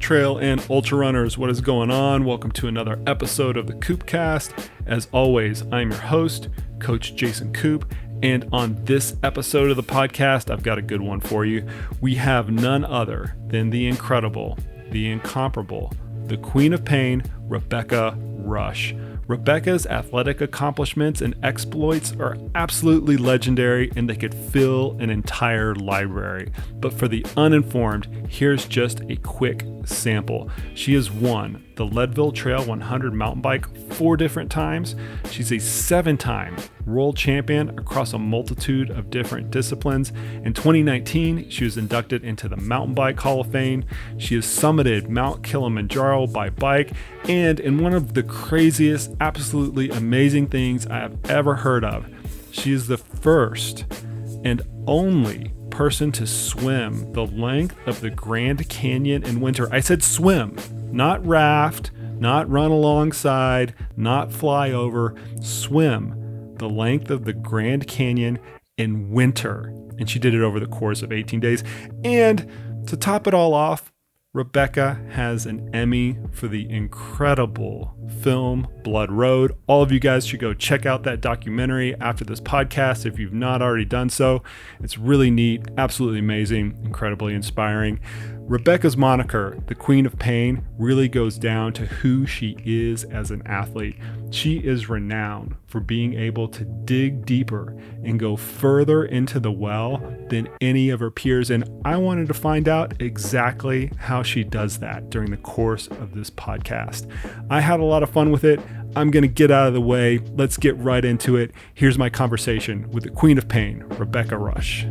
Trail and ultra runners, what is going on? Welcome to another episode of the Koopcast. As always, I'm your host, Coach Jason Koop, and on this episode of the podcast, I've got a good one for you. We have none other than the incredible, the incomparable, the Queen of Pain, Rebecca Rusch. Rebecca's athletic accomplishments and exploits are absolutely legendary, and they could fill an entire library. But for the uninformed, here's just a quick sample. She has won the Leadville Trail 100 mountain bike 4 different times. She's a 7-time world champion across a multitude of different disciplines. In 2019, she was inducted into the Mountain Bike Hall of Fame. She has summited Mount Kilimanjaro by bike, and in one of the craziest, absolutely amazing things I have ever heard of, she is the first and only person to swim the length of the Grand Canyon in winter. I said swim, not raft, not run alongside, not fly over, swim the length of the Grand Canyon in winter. And she did it over the course of 18 days. And to top it all off, Rebecca has an Emmy for the incredible film Blood Road. All of you guys should go check out that documentary after this podcast if you've not already done so. It's really neat, absolutely amazing, incredibly inspiring. Rebecca's moniker, the Queen of Pain, really goes down to who she is as an athlete. She is renowned for being able to dig deeper and go further into the well than any of her peers. And I wanted to find out exactly how she does that during the course of this podcast. I had a lot of fun with it. I'm going to get out of the way. Let's get right into it. Here's my conversation with the Queen of Pain, Rebecca Rusch.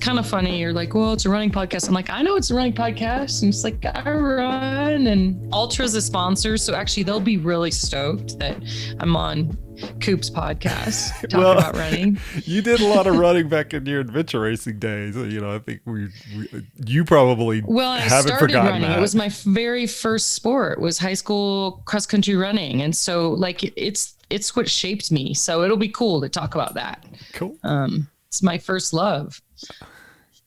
Kind of funny. You're like, well, it's a running podcast. I'm like, I know it's a running podcast. And it's like, I run, and Ultra's a sponsor. So actually they'll be really stoked that I'm on Koop's podcast talking about running. You did a lot of running back in your adventure racing days. You know, I think you probably haven't forgotten running. That. It was my very first sport, was high school cross country running. And so like, it's what shaped me. So it'll be cool to talk about that. Cool. It's my first love.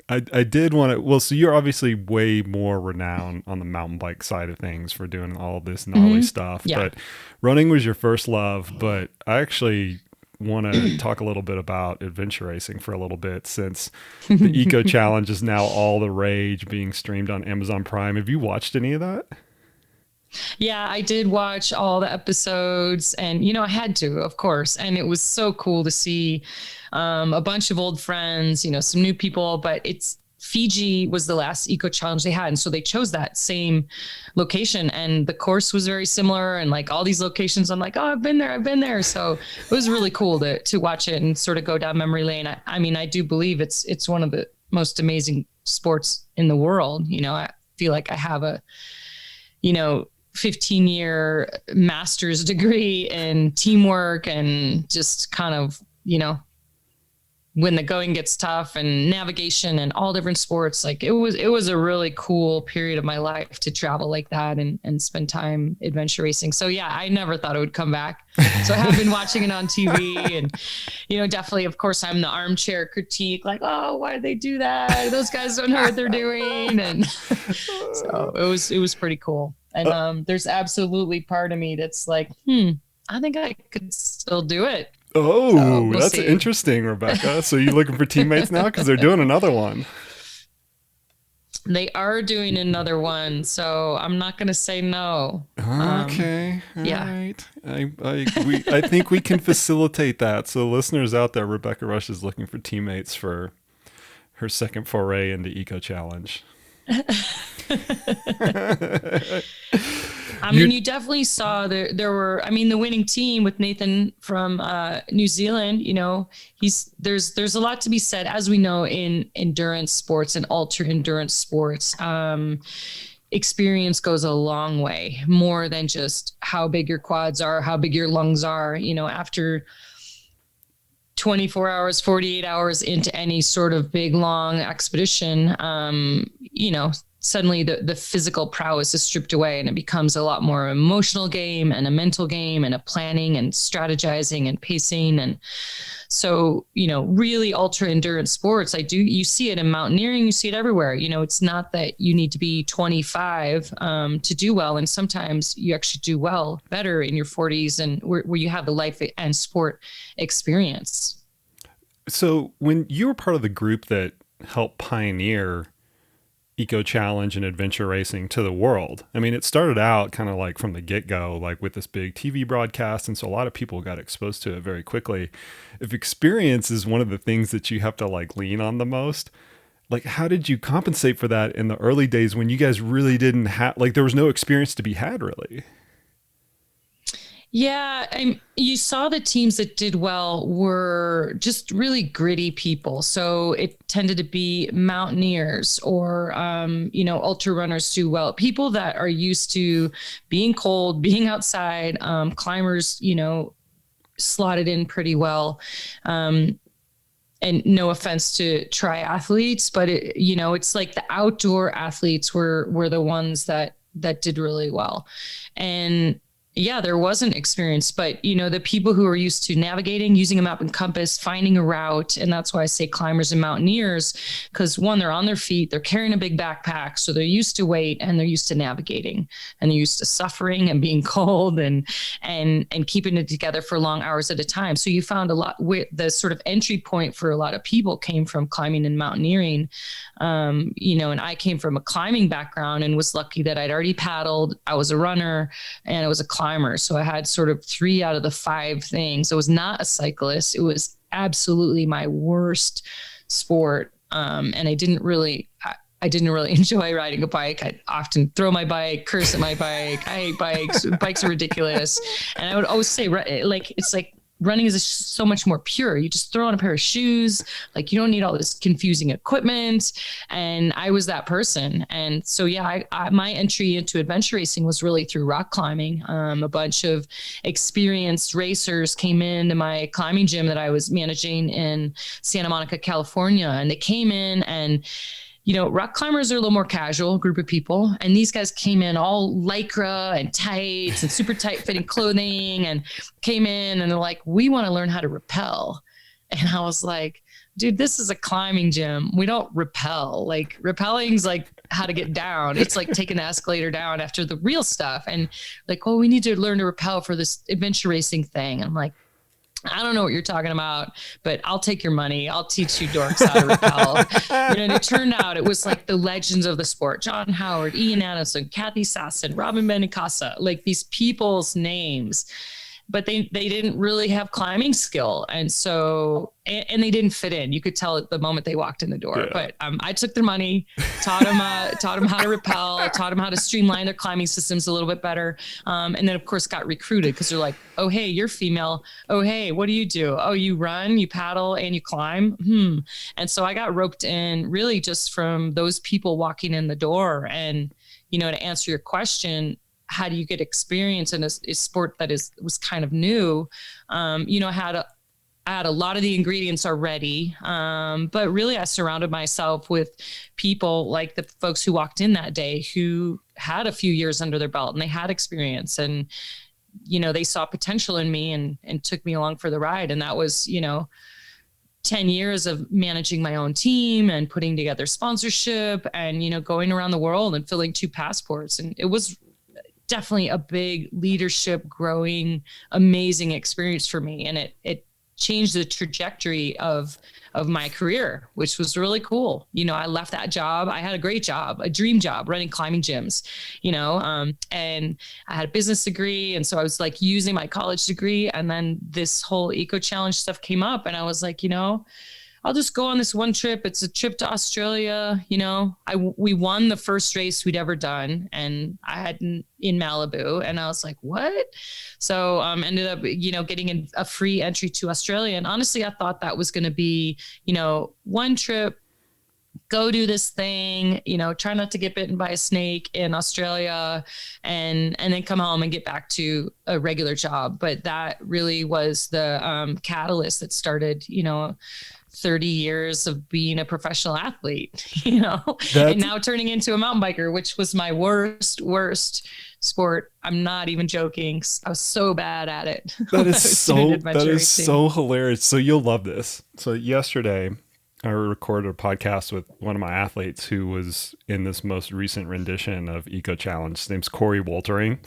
I did want to, well, so you're obviously way more renowned on the mountain bike side of things for doing all this gnarly stuff, but running was your first love. But I actually want to talk a little bit about adventure racing for a little bit, since the Eco Challenge is now all the rage, being streamed on Amazon Prime. Have you watched any of that? Yeah, I did watch all the episodes, and, you know, I had to, of course. And it was so cool to see a bunch of old friends, you know, some new people, but Fiji was the last Eco Challenge they had. And so they chose that same location, and the course was very similar, and like all these locations, I'm like, oh, I've been there. So it was really cool to watch it and sort of go down memory lane. I mean, I do believe it's one of the most amazing sports in the world. You know, I feel like I have a, 15-year master's degree in teamwork and just kind of, when the going gets tough, and navigation and all different sports, like it was a really cool period of my life to travel like that and spend time adventure racing. So yeah, I never thought it would come back. So I have been watching it on TV, and, definitely, of course, I'm the armchair critique, like, oh, why did they do that? Those guys don't know what they're doing. And so it was pretty cool. And there's absolutely part of me that's like, I think I could still do it. Oh, so we'll that's see. Interesting, Rebecca. So you're looking for teammates now? Because they're doing another one. They are doing another one, so I'm not going to say no. Okay. All right. I think we can facilitate that. So listeners out there, Rebecca Rusch is looking for teammates for her second foray into Eco Challenge. I mean, you definitely saw there were, the winning team with Nathan from New Zealand, there's a lot to be said, as we know, in endurance sports and ultra endurance sports. Experience goes a long way, more than just how big your quads are, how big your lungs are. After 24 hours, 48 hours into any sort of big, long expedition, suddenly the physical prowess is stripped away and it becomes a lot more emotional game and a mental game and a planning and strategizing and pacing. And so, really ultra endurance sports, you see it in mountaineering, you see it everywhere. It's not that you need to be 25 to do well. And sometimes you actually do well better in your 40s and where you have the life and sport experience. So when you were part of the group that helped pioneer eco challenge and adventure racing to the world, I mean, it started out kind of like from the get-go, like with this big TV broadcast. And so a lot of people got exposed to it very quickly. If experience is one of the things that you have to like lean on the most, like how did you compensate for that in the early days when you guys really didn't have, like there was no experience to be had really? Yeah, you saw the teams that did well were just really gritty people. So it tended to be mountaineers or, ultra runners do well. People that are used to being cold, being outside, climbers, slotted in pretty well. And no offense to triathletes, but it's like the outdoor athletes were the ones that did really well. And yeah, there wasn't experience, but the people who are used to navigating, using a map and compass, finding a route. And that's why I say climbers and mountaineers, because one, they're on their feet, they're carrying a big backpack. So they're used to weight and they're used to navigating and they're used to suffering and being cold and keeping it together for long hours at a time. So you found a lot with the sort of entry point for a lot of people came from climbing and mountaineering. And I came from a climbing background and was lucky that I'd already paddled. I was a runner and I was a climber. So I had sort of 3 out of the 5 things. I was not a cyclist. It was absolutely my worst sport. And I didn't really enjoy riding a bike. I'd often throw my bike, curse at my bike. I hate bikes. Bikes are ridiculous. And I would always say, like, it's like running is so much more pure. You just throw on a pair of shoes. Like you don't need all this confusing equipment. And I was that person. And so, yeah, my entry into adventure racing was really through rock climbing. A bunch of experienced racers came into my climbing gym that I was managing in Santa Monica, California. And they came in and rock climbers are a little more casual group of people. And these guys came in all Lycra and tights and super tight fitting clothing and came in and they're like, we want to learn how to rappel. And I was like, dude, this is a climbing gym. We don't rappel. Like rappelling's like how to get down. It's like taking the escalator down after the real stuff. And like, well, we need to learn to rappel for this adventure racing thing. I'm like, I don't know what you're talking about, but I'll take your money. I'll teach you dorks how to rappel. And it turned out it was like the legends of the sport. John Howard, Ian Addison, Kathy Sasson, Robin Benincasa, like these people's names, but they didn't really have climbing skill. And so, and they didn't fit in. You could tell at the moment they walked in the door, but I took their money, taught them how to rappel, taught them how to streamline their climbing systems a little bit better. And then of course got recruited because they're like, oh, hey, you're female. Oh, hey, what do you do? Oh, you run, you paddle and you climb. And so I got roped in really just from those people walking in the door. And, to answer your question, how do you get experience in a sport that was kind of new? I had a lot of the ingredients already, but really I surrounded myself with people like the folks who walked in that day who had a few years under their belt and they had experience and, they saw potential in me and took me along for the ride. And that was, 10 years of managing my own team and putting together sponsorship and, going around the world and filling 2 passports. And it was definitely a big leadership, growing, amazing experience for me. And it changed the trajectory of my career, which was really cool. I left that job. I had a great job, a dream job running climbing gyms, and I had a business degree. And so I was like using my college degree. And then this whole eco challenge stuff came up and I was like, I'll just go on this one trip. It's a trip to Australia. We won the first race we'd ever done and I had in Malibu and I was like, what? So ended up, getting a free entry to Australia. And honestly, I thought that was going to be, one trip, go do this thing, try not to get bitten by a snake in Australia and then come home and get back to a regular job. But that really was the catalyst that started, 30 years of being a professional athlete, you know, and now turning into a mountain biker, which was my worst sport. I'm not even joking. I was so bad at it. That is so hilarious. So you'll love this. So yesterday I recorded a podcast with one of my athletes who was in this most recent rendition of Eco Challenge. His name's Corey Woltering.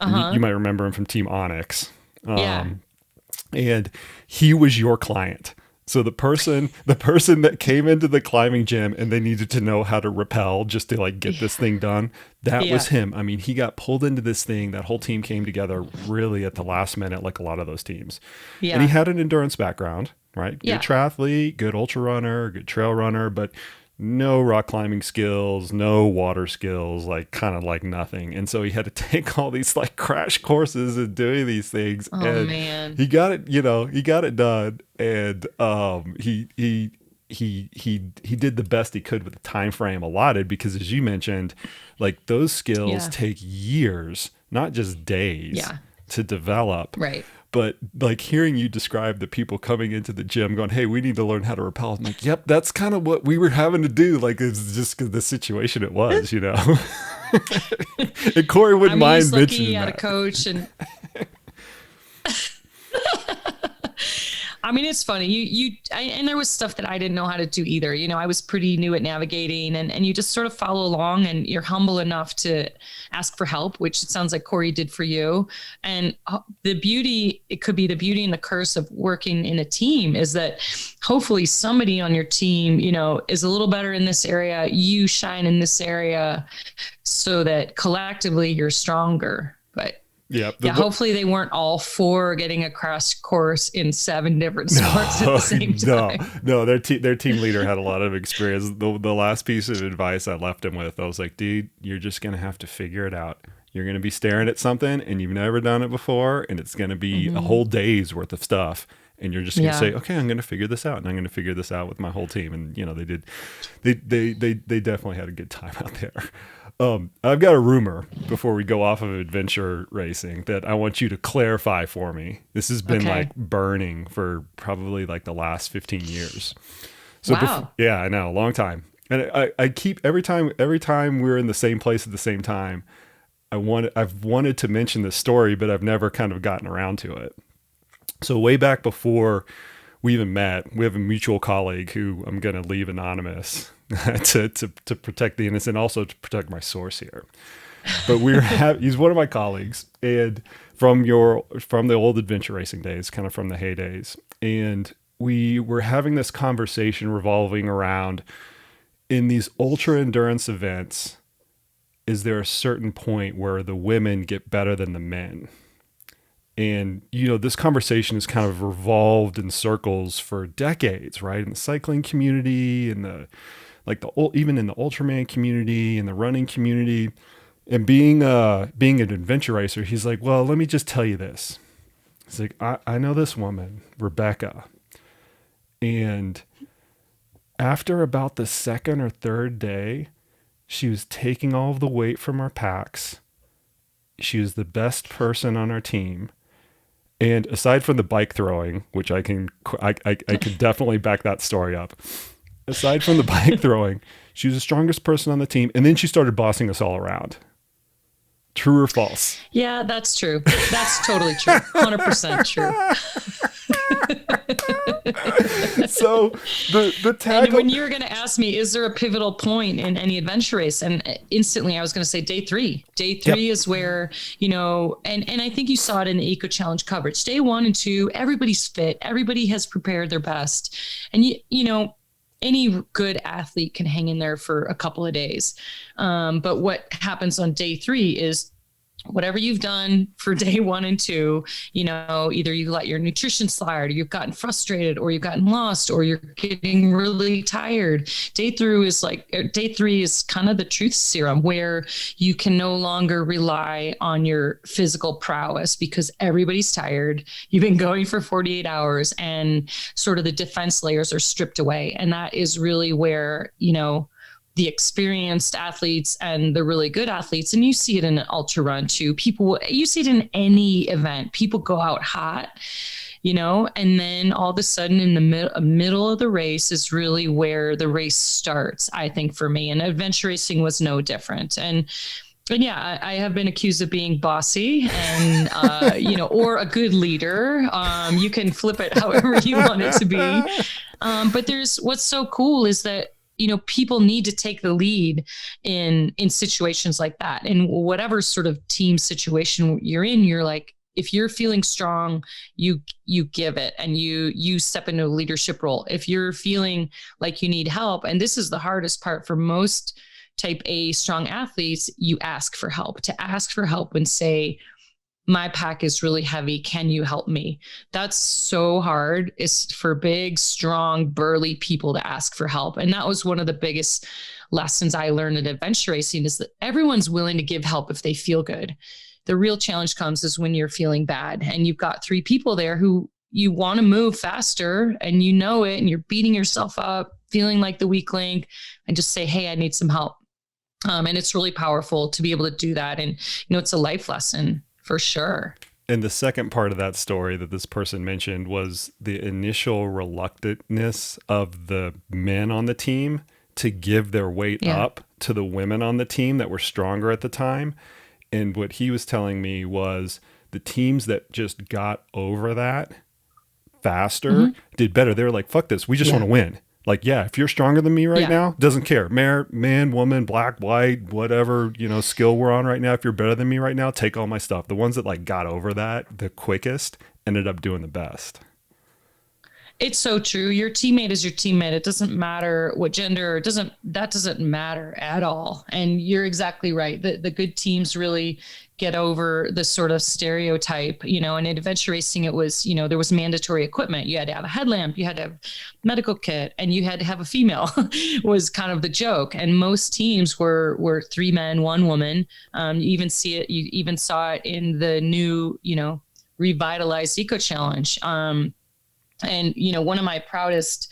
You might remember him from Team Onyx. And he was your client. So the person that came into the climbing gym and they needed to know how to rappel just to like get this thing done, that was him. I mean, he got pulled into this thing. That whole team came together really at the last minute, like a lot of those teams. And he had an endurance background, right? Good triathlete, good ultra runner, good trail runner, but no rock climbing skills, no water skills, like kind of like nothing. And so he had to take all these like crash courses and doing these things. Man. He got it, he got it done. And he did the best he could with the time frame allotted, because as you mentioned, like those skills take years, not just days to develop. Right. But like hearing you describe the people coming into the gym going, hey, we need to learn how to rappel. I'm like, yep, that's kind of what we were having to do. Like, it's just the situation it was, And Corey wouldn't mind mentioning that. A coach and I mean, it's funny. And there was stuff that I didn't know how to do either. I was pretty new at navigating, and you just sort of follow along, and you're humble enough to ask for help, which it sounds like Corey did for you. And it could be the beauty and the curse of working in a team is that hopefully somebody on your team, is a little better in this area. You shine in this area so that collectively you're stronger. But hopefully they weren't all for getting a crash course in 7 different sports at the same time. No, their team leader had a lot of experience. The last piece of advice I left him with, I was like, dude, you're just going to have to figure it out. You're going to be staring at something and you've never done it before, and it's going to be a whole day's worth of stuff. And you're just going to say, okay, I'm going to figure this out, and I'm going to figure this out with my whole team. And they did. They definitely had a good time out there. I've got a rumor before we go off of adventure racing that I want you to clarify for me. This has been like burning for probably like the last 15 years. So wow. I know, a long time. And I keep every time we're in the same place at the same time, I've wanted to mention this story, but I've never kind of gotten around to it. So way back before we even met, we have a mutual colleague who I'm going to leave anonymous to protect the innocent, also to protect my source here. But he's one of my colleagues, and from the old adventure racing days, kind of from the heydays. And we were having this conversation revolving around, in these ultra endurance events, is there a certain point where the women get better than the men? And, this conversation has kind of revolved in circles for decades, right? In the cycling community, and even in the Ultraman community and the running community. And being an adventure racer, he's like, well, let me just tell you this. He's like, I know this woman, Rebecca. And after about the second or third day, she was taking all of the weight from our packs. She was the best person on our team. And aside from the bike throwing, which I can definitely back that story up. Aside from the bike throwing, she was the strongest person on the team. And then she started bossing us all around. True or false? Yeah, that's true. That's totally true. 100% true. So the tag. And when you were going to ask me, is there a pivotal point in any adventure race? And instantly I was going to say day 3. Day 3 is where, and I think you saw it in the Eco Challenge coverage. Day 1 and 2, everybody's fit. Everybody has prepared their best. And any good athlete can hang in there for a couple of days. But what happens on day 3 is whatever you've done for day 1 and 2, either you let your nutrition slide, or you've gotten frustrated, or you've gotten lost, or you're getting really tired. Day 3 is kind of the truth serum, where you can no longer rely on your physical prowess because everybody's tired. You've been going for 48 hours, and sort of the defense layers are stripped away. And that is really where, the experienced athletes and the really good athletes, and you see it in an ultra run too. You see it in any event. People go out hot. and then all of a sudden in the middle of the race is really where the race starts, I think, for me. And adventure racing was no different. And yeah, I have been accused of being bossy and, or a good leader. You can flip it however you want it to be. But what's so cool is that, people need to take the lead in situations like that. And whatever sort of team situation you're in, you're like, if you're feeling strong, you give it and you step into a leadership role. If you're feeling like you need help, and this is the hardest part for most type A strong athletes, you ask for help. To ask for help and say, my pack is really heavy. Can you help me? That's so hard. It's for big, strong, burly people to ask for help. And that was one of the biggest lessons I learned at adventure racing, is that everyone's willing to give help if they feel good. The real challenge comes is when you're feeling bad and you've got 3 people there who you want to move faster and you know it, and you're beating yourself up, feeling like the weak link, and just say, hey, I need some help. And it's really powerful to be able to do that. And, it's a life lesson for sure. And the second part of that story that this person mentioned was the initial reluctantness of the men on the team to give their weight up to the women on the team that were stronger at the time. And what he was telling me was the teams that just got over that faster did better. They were like, fuck this. We just want to win. Like, yeah, if you're stronger than me right now, doesn't care. Man, woman, black, white, whatever, skill we're on right now. If you're better than me right now, take all my stuff. The ones that like got over that the quickest ended up doing the best. It's so true. Your teammate is your teammate. It doesn't matter what gender, that doesn't matter at all. And you're exactly right. The good teams really get over the sort of stereotype, and in adventure racing, it was, there was mandatory equipment. You had to have a headlamp, you had to have medical kit, and you had to have a female was kind of the joke. And most teams were 3 men, 1 woman. You even saw it in the new, revitalized Eco Challenge. And, one of my proudest,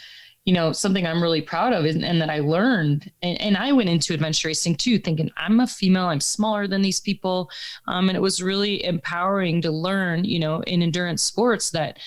something I'm really proud of and that I learned, and I went into adventure racing too, thinking I'm a female, I'm smaller than these people. And it was really empowering to learn, in endurance sports that,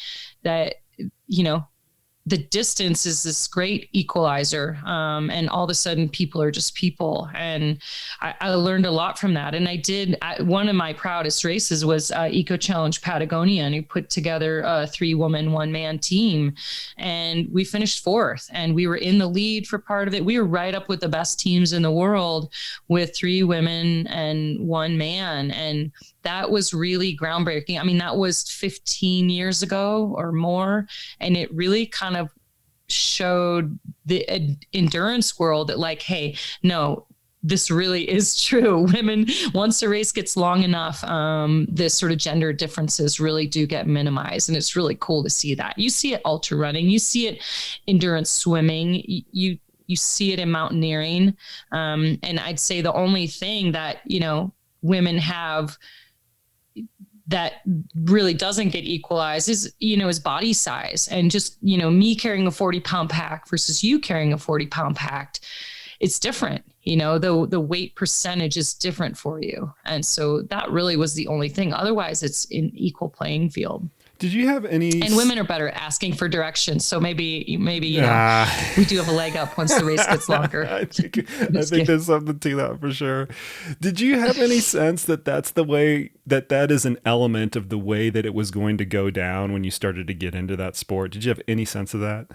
the distance is this great equalizer. And all of a sudden people are just people. And I learned a lot from that. And one of my proudest races was Eco Challenge Patagonia, and we put together a 3-woman, 1-man team, and we finished 4th, and we were in the lead for part of it. We were right up with the best teams in the world with 3 women and 1 man. And that was really groundbreaking. I mean, that was 15 years ago or more. And it really kind of showed the endurance world that like, hey, no, this really is true. Women, once a race gets long enough, this sort of gender differences really do get minimized. And it's really cool to see that. You see it ultra running, you see it endurance swimming, you see it in mountaineering. And I'd say the only thing that, women have that really doesn't get equalized is body size. And just, me carrying a 40-pound pack versus you carrying a 40-pound pack, it's different. The weight percentage is different for you. And so that really was the only thing. Otherwise, it's an equal playing field. Did you have any... And women are better at asking for directions. So maybe we do have a leg up once the race gets longer. I think there's something to that for sure. Did you have any sense that that's the way that is an element of the way that it was going to go down when you started to get into that sport? Did you have any sense of that?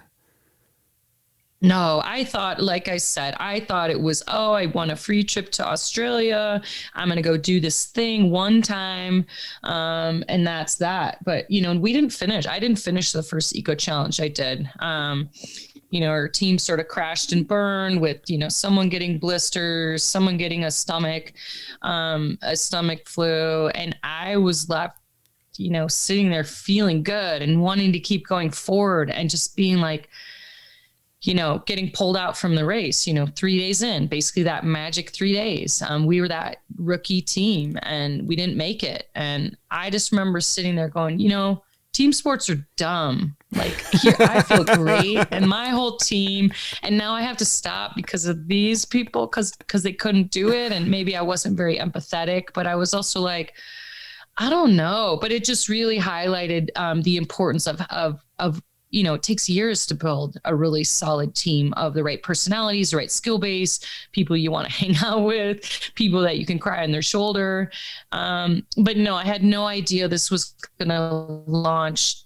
No, I thought, like I said, it was, I won a free trip to Australia. I'm going to go do this thing one time. And that's that. But, we didn't finish. I didn't finish the first Eco Challenge I did. Our team sort of crashed and burned with, someone getting blisters, someone getting a stomach flu. And I was left, sitting there feeling good and wanting to keep going forward and just being like, getting pulled out from the race, 3 days in, basically that magic 3 days. We were that rookie team and we didn't make it. And I just remember sitting there going, team sports are dumb. Like, here, I feel great and my whole team. And now I have to stop because of these people, because they couldn't do it. And maybe I wasn't very empathetic, but I was also like, I don't know, but it just really highlighted the importance of it takes years to build a really solid team of the right personalities, the right skill base, people you want to hang out with, people that you can cry on their shoulder. But no, I had no idea this was going to launch,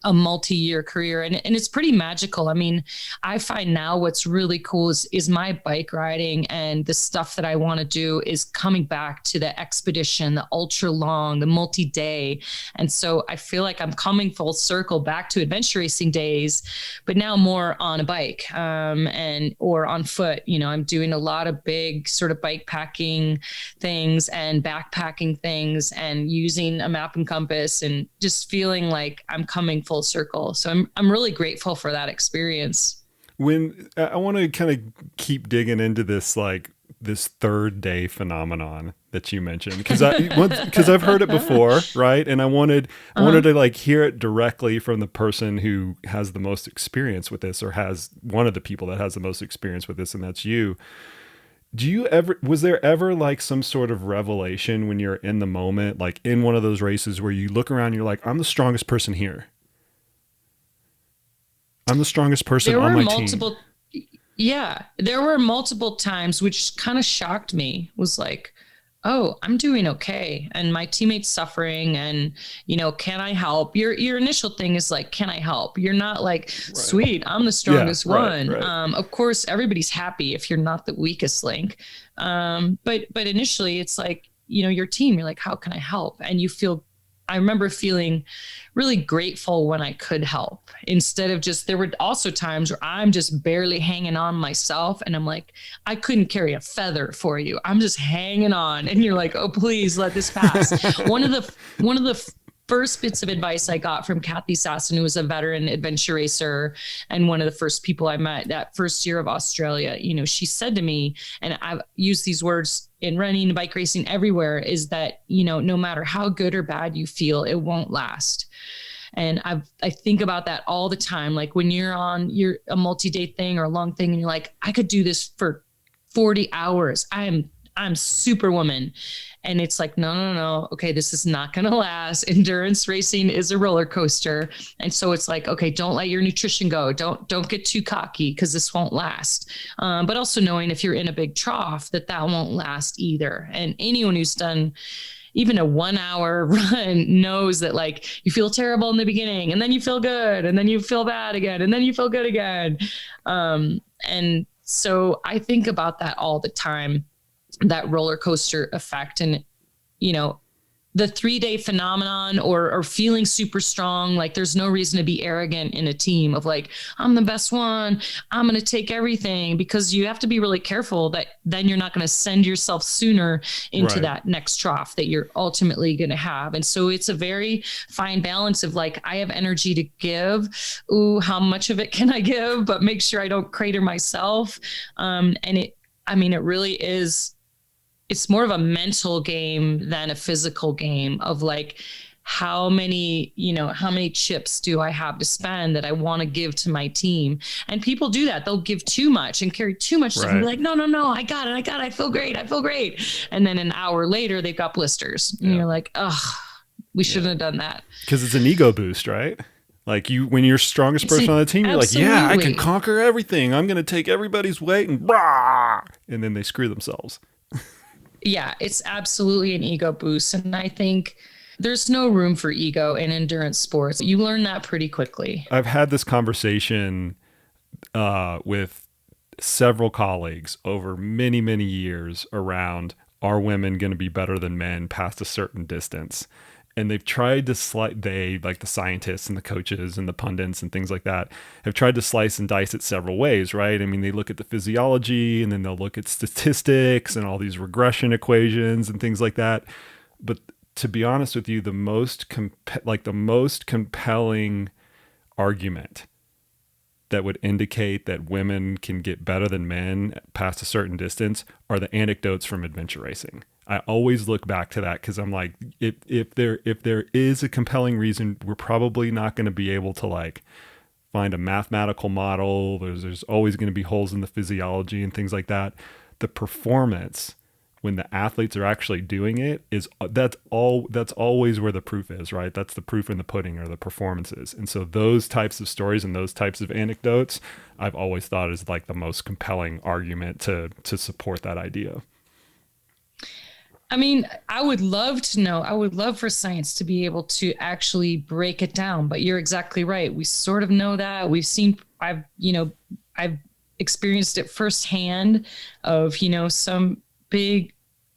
a multi-year career. And it's pretty magical. I mean, I find now what's really cool is my bike riding, and the stuff that I want to do is coming back to the expedition, the ultra long, the multi-day. And so I feel like I'm coming full circle back to adventure racing days, but now more on a bike, or on foot. I'm doing a lot of big sort of bike packing things and backpacking things and using a map and compass, and just feeling like I'm coming full circle. So I'm really grateful for that experience. When I want to kind of keep digging into this, like this third day phenomenon that you mentioned, because I've heard it before, right? And I wanted to like hear it directly from the person who has the most experience with this, or has one of the people that has the most experience with this, and that's you. Was there ever like some sort of revelation when you're in the moment, like in one of those races where you look around and you're like, I'm the strongest person here. I'm the strongest person on my team. Yeah, there were multiple times, which kind of shocked me, was like, oh, I'm doing okay, and my teammate's suffering, and can I help? Your initial thing is like, can I help? You're not like, sweet, I'm the strongest one. Right. Of course, everybody's happy if you're not the weakest link. But initially, it's like, your team, you're like, how can I help? And I remember feeling really grateful when I could help, instead of there were also times where I'm just barely hanging on myself, and I'm like, I couldn't carry a feather for you. I'm just hanging on. And you're like, oh, please let this pass. One of the first bits of advice I got from Kathy Sasson, who was a veteran adventure racer and one of the first people I met that first year of Australia, she said to me, and I've used these words in running, bike racing, everywhere, is that, no matter how good or bad you feel, it won't last. And I think about that all the time. Like when you're on a multi-day thing or a long thing, and you're like, I could do this for 40 hours. I'm superwoman. And it's like, no. Okay, this is not going to last. Endurance racing is a roller coaster. And so it's like, okay, don't let your nutrition go. Don't get too cocky, because this won't last. But also knowing if you're in a big trough, that won't last either. And anyone who's done even a 1 hour run knows that, like, you feel terrible in the beginning, and then you feel good, and then you feel bad again, and then you feel good again. And so I think about that all the time, that roller coaster effect. And, the 3-day phenomenon, or feeling super strong. Like there's no reason to be arrogant in a team of like, I'm the best one, I'm going to take everything, because you have to be really careful that then you're not going to send yourself sooner into that next trough that you're ultimately going to have. And so it's a very fine balance of like, I have energy to give. Ooh, how much of it can I give? But make sure I don't crater myself. And it really is, it's more of a mental game than a physical game of like, how many chips do I have to spend that I want to give to my team? And people do that. They'll give too much and carry too much stuff and be like, no, I got it. I feel great. And then an hour later they've got blisters. And you're like, we shouldn't have done that. Because it's an ego boost, right? Like when you're strongest person on the team, you're absolutely. like, yeah, I can conquer everything. I'm going to take everybody's weight and then they screw themselves. Yeah, it's absolutely an ego boost. And I think there's no room for ego in endurance sports. You learn that pretty quickly. I've had this conversation with several colleagues over many, many years around, are women going to be better than men past a certain distance? And they've tried to like the scientists and the coaches and the pundits and things like that, have tried to slice and dice it several ways, right? I mean, they look at the physiology, and then they'll look at statistics and all these regression equations and things like that. But to be honest with you, the most compelling argument that would indicate that women can get better than men past a certain distance are the anecdotes from adventure racing. I always look back to that, because I'm like, if there is a compelling reason, we're probably not going to be able to like find a mathematical model. There's always going to be holes in the physiology and things like that. The performance when the athletes are actually doing it is that's always where the proof is, right? That's the proof in the pudding, or the performances. And so those types of stories and those types of anecdotes, I've always thought is like the most compelling argument to support that idea. I mean, I would love for science to be able to actually break it down, but you're exactly right. We sort of know that. I've experienced it firsthand of, some big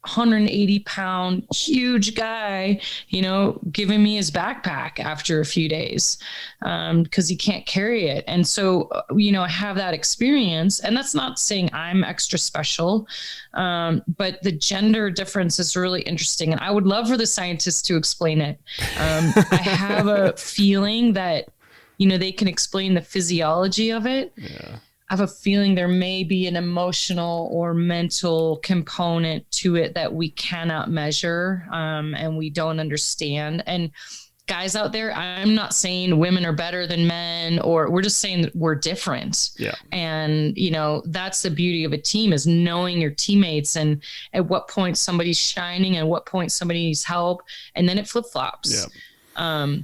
180-pound huge guy, giving me his backpack after a few days because he can't carry it. And so, I have that experience, and that's not saying I'm extra special, but the gender difference is really interesting. And I would love for the scientists to explain it. I have a feeling that, they can explain the physiology of it. Yeah. I have a feeling there may be an emotional or mental component to it that we cannot measure, and we don't understand. And guys out there, I'm not saying women are better than men, or we're just saying that we're different. Yeah. And, that's the beauty of a team, is knowing your teammates and at what point somebody's shining and what point somebody needs help. And then it flip-flops. Yeah.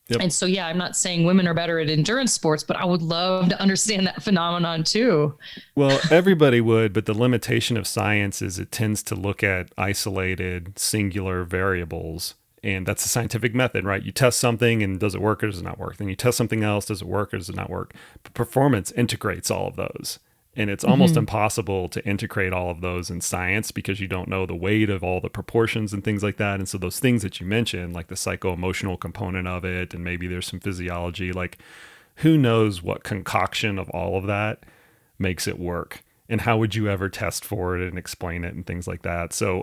Yep. And so, I'm not saying women are better at endurance sports, but I would love to understand that phenomenon too. Well, everybody would, but the limitation of science is it tends to look at isolated, singular variables. And that's the scientific method, right? You test something and does it work or does it not work? Then you test something else, does it work or does it not work? But performance integrates all of those. And it's almost impossible to integrate all of those in science because you don't know the weight of all the proportions and things like that. And so those things that you mentioned, like the psycho-emotional component of it, and maybe there's some physiology, like who knows what concoction of all of that makes it work? And how would you ever test for it and explain it and things like that? So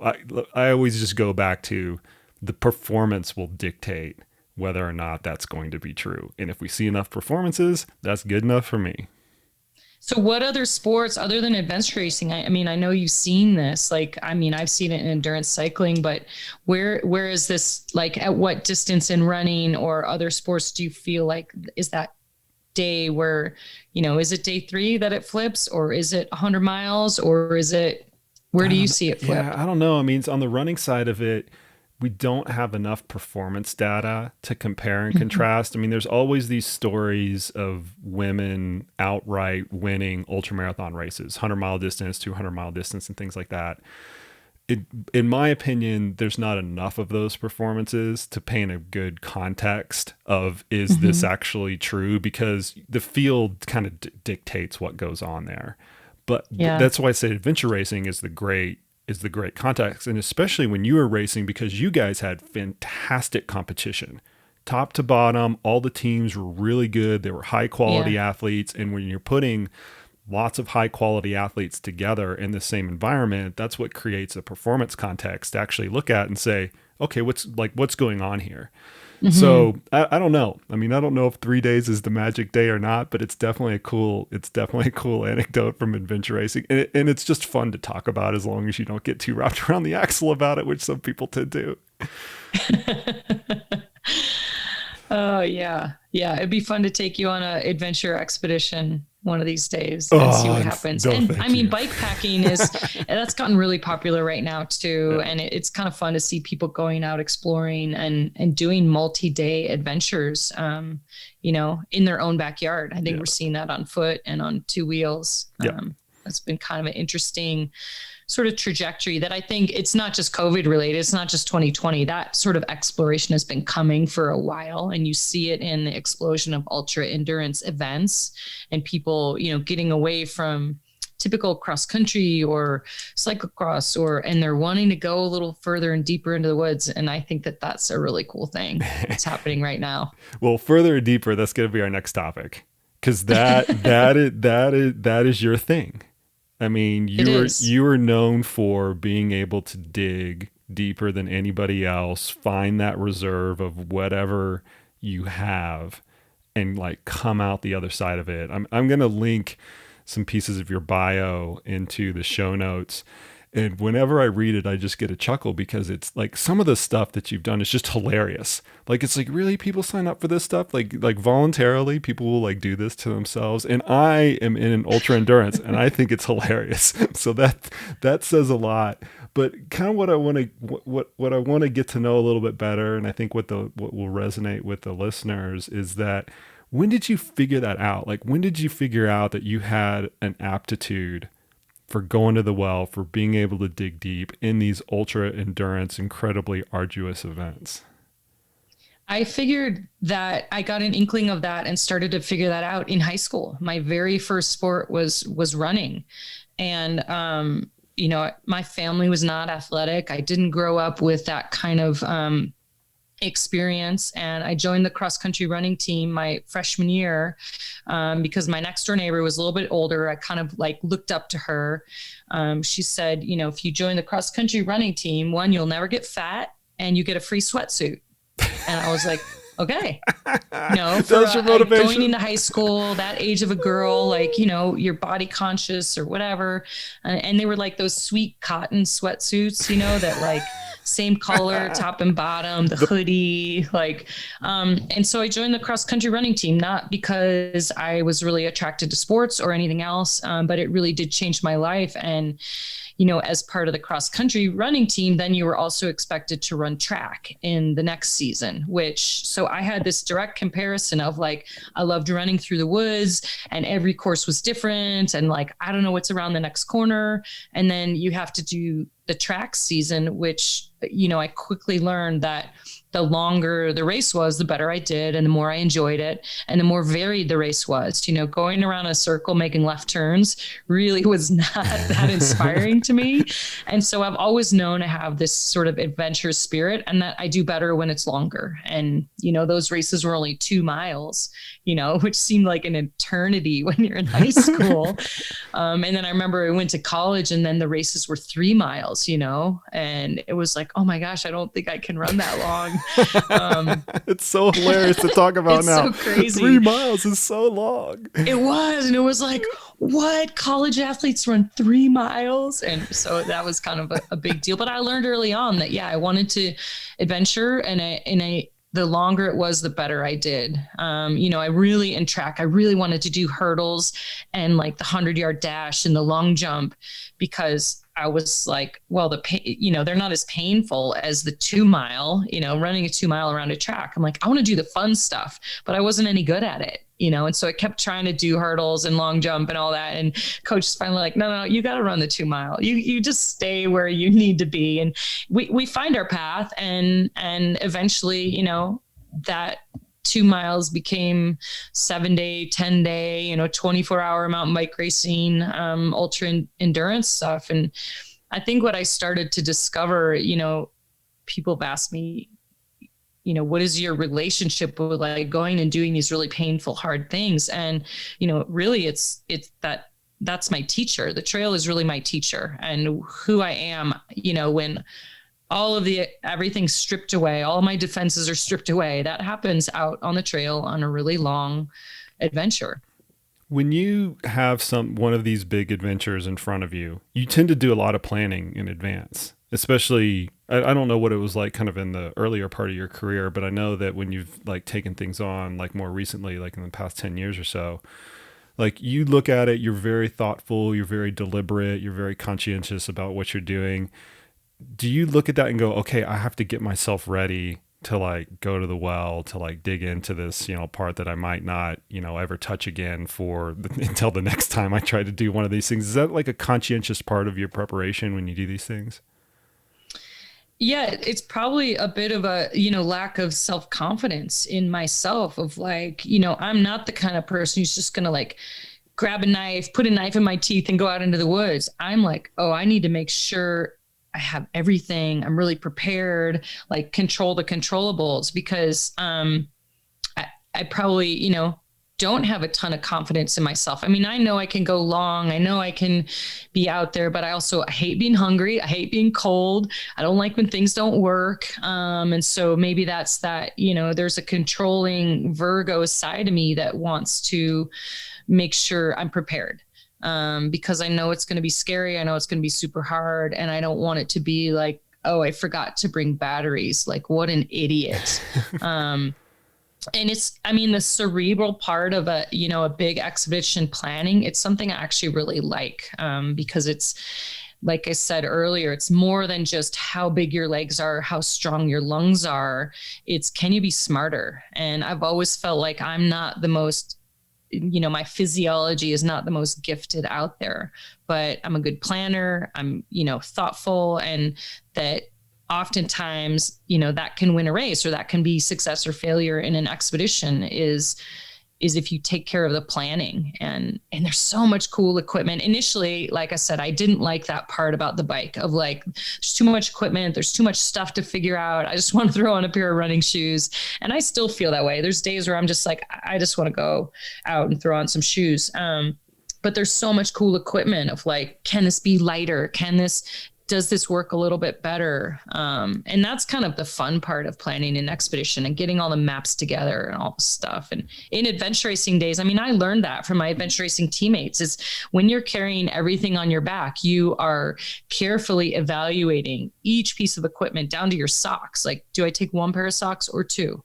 I always just go back to the performance will dictate whether or not that's going to be true. And if we see enough performances, that's good enough for me. So what other sports other than adventure racing? I mean, I know you've seen this, I've seen it in endurance cycling, but where is this, like at what distance in running or other sports do you feel like is that day where, is it day 3 that it flips, or is it 100 miles, or is it, where do you see it flip? Yeah, I don't know. I mean, on the running side of it, we don't have enough performance data to compare and contrast. I mean, there's always these stories of women outright winning ultramarathon races, 100-mile distance, 200-mile distance, and things like that. In my opinion, there's not enough of those performances to paint a good context of, is this actually true? Because the field kind of dictates what goes on there. But that's why I say adventure racing is the great context, and especially when you were racing, because you guys had fantastic competition, top to bottom. All the teams were really good. They were high quality athletes, and when you're putting lots of high quality athletes together in the same environment, that's what creates a performance context to actually look at and say, okay, what's going on here? So I don't know. I mean, I don't know if 3 days is the magic day or not, but it's definitely a cool anecdote from adventure racing. And it's just fun to talk about as long as you don't get too wrapped around the axle about it, which some people tend to. Oh yeah. Yeah. It'd be fun to take you on an adventure expedition one of these days and see what happens. And I mean, bike packing that's gotten really popular right now too. Yeah. And it's kind of fun to see people going out exploring and doing multi-day adventures, in their own backyard. I think we're seeing that on foot and on 2 wheels. That's been kind of an interesting sort of trajectory that I think it's not just COVID related. It's not just 2020. That sort of exploration has been coming for a while, and you see it in the explosion of ultra endurance events and people, getting away from typical cross country or cyclocross, and they're wanting to go a little further and deeper into the woods. And I think that that's a really cool thing that's happening right now. Well, further and deeper, that's going to be our next topic, because that is your thing. I mean, you are known for being able to dig deeper than anybody else, find that reserve of whatever you have, and come out the other side of it. I'm going to link some pieces of your bio into the show notes. And whenever I read it, I just get a chuckle because it's like some of the stuff that you've done is just hilarious. Like, it's like, really, people sign up for this stuff? Like voluntarily, people will like do this to themselves. And I am in an ultra endurance and I think it's hilarious. So that says a lot. But kind of what I want to get to know a little bit better, and I think what will resonate with the listeners is that, when did you figure that out? Like, when did you figure out that you had an aptitude for going to the well, for being able to dig deep in these ultra endurance, incredibly arduous events? I figured that I got an inkling of that and started to figure that out in high school. My very first sport was running. And, my family was not athletic. I didn't grow up with that kind of experience. And I joined the cross country running team my freshman year because my next door neighbor was a little bit older. I kind of like looked up to her. She said, if you join the cross country running team, one, you'll never get fat and you get a free sweatsuit. And I was like, okay, for going into high school, that age of a girl, like, you're body conscious or whatever. And they were like those sweet cotton sweatsuits, that like same color, top and bottom, the hoodie, like, and so I joined the cross country running team, not because I was really attracted to sports or anything else, but it really did change my life. And, as part of the cross country running team, then you were also expected to run track in the next season, so I had this direct comparison of like, I loved running through the woods and every course was different. And like, I don't know what's around the next corner. And then you have to do the track season, which, I quickly learned that the longer the race was, the better I did and the more I enjoyed it and the more varied the race was. Going around a circle, making left turns really was not that inspiring to me. And so I've always known to have this sort of adventurous spirit and that I do better when it's longer. And, those races were only 2 miles, which seemed like an eternity when you're in high school. And then I remember I went to college and then the races were 3 miles, and it was like, oh my gosh, I don't think I can run that long. It's so hilarious to talk about it's now. So crazy. 3 miles is so long. It was. And it was like, what? College athletes run 3 miles? And so that was kind of a big deal. But I learned early on that, I wanted to adventure and the longer it was, the better I did. In track, I really wanted to do hurdles and like the 100-yard dash and the long jump because I was like, well, they're not as painful as the 2 mile, running a 2 mile around a track. I'm like, I want to do the fun stuff, but I wasn't any good at it, and so I kept trying to do hurdles and long jump and all that. And coach is finally like, no, you got to run the 2 mile. You just stay where you need to be. And we find our path and eventually, that 2 miles became 7-day, 10-day, 24-hour mountain bike racing, ultra endurance stuff. And I think what I started to discover, people have asked me, what is your relationship with like going and doing these really painful, hard things? And, really it's that's my teacher. The trail is really my teacher and who I am, when all of everything's stripped away, all my defenses are stripped away. That happens out on the trail on a really long adventure. When you have one of these big adventures in front of you, you tend to do a lot of planning in advance, especially, I don't know what it was like kind of in the earlier part of your career, but I know that when you've like taken things on like more recently, like in the past 10 years or so, like you look at it, you're very thoughtful, you're very deliberate, you're very conscientious about what you're doing. Do you look at that and go, okay, I have to get myself ready to like go to the well, to like dig into this, part that I might not, ever touch again until the next time I try to do one of these things? Is that like a conscientious part of your preparation when you do these things? Yeah, it's probably a bit of a, lack of self-confidence in myself of like, I'm not the kind of person who's just going to like grab a knife, put a knife in my teeth and go out into the woods. I'm like, oh, I need to make sure I have everything. I'm really prepared, like control the controllables because I probably, don't have a ton of confidence in myself. I mean, I know I can go long. I know I can be out there, but I hate being hungry. I hate being cold. I don't like when things don't work. And so maybe that's that, there's a controlling Virgo side of me that wants to make sure I'm prepared. because I know it's going to be scary. I know it's going to be super hard, and I don't want it to be like, oh, I forgot to bring batteries. Like, what an idiot. And the cerebral part of a big expedition planning, it's something I actually really like, because it's, like I said earlier, it's more than just how big your legs are, how strong your lungs are. It's, can you be smarter? And I've always felt like I'm not the most, my physiology is not the most gifted out there, but I'm a good planner. I'm, thoughtful, and that oftentimes, that can win a race, or that can be success or failure in an expedition is if you take care of the planning. And there's so much cool equipment. Initially, like I said, I didn't like that part about the bike of like, there's too much equipment, there's too much stuff to figure out. I just want to throw on a pair of running shoes. And I still feel that way. There's days where I'm just like, I just want to go out and throw on some shoes. But there's so much cool equipment of like, can this be lighter? Does this work a little bit better? And that's kind of the fun part of planning an expedition and getting all the maps together and all the stuff. And in adventure racing days, I learned that from my adventure racing teammates, is when you're carrying everything on your back, you are carefully evaluating each piece of equipment down to your socks. Like, do I take one pair of socks or two?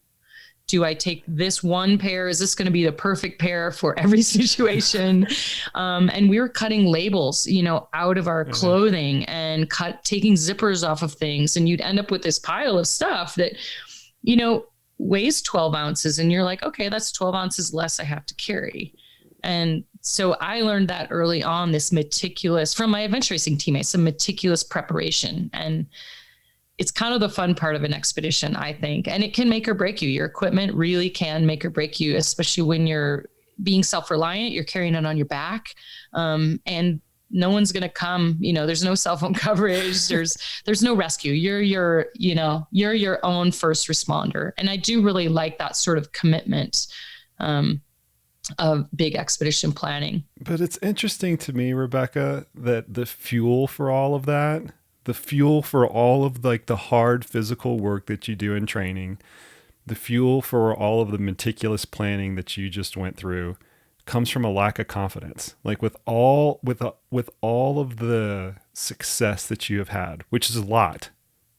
Do I take this one pair? Is this going to be the perfect pair for every situation? And we were cutting labels, out of our clothing and taking zippers off of things. And you'd end up with this pile of stuff that, weighs 12 ounces. And you're like, okay, that's 12 ounces less I have to carry. And so I learned that early on, this meticulous, from my adventure racing teammates, some meticulous preparation. And it's kind of the fun part of an expedition, I think. And it can make or break you. Your equipment really can make or break you, especially when you're being self-reliant, you're carrying it on your back. And no one's going to come, there's no cell phone coverage. There's no rescue. You're your own first responder. And I do really like that sort of commitment, of big expedition planning. But it's interesting to me, Rebecca, that the fuel for all of that, the fuel for all of like the hard physical work that you do in training, the fuel for all of the meticulous planning that you just went through, comes from a lack of confidence. Like with all of the success that you have had, which is a lot.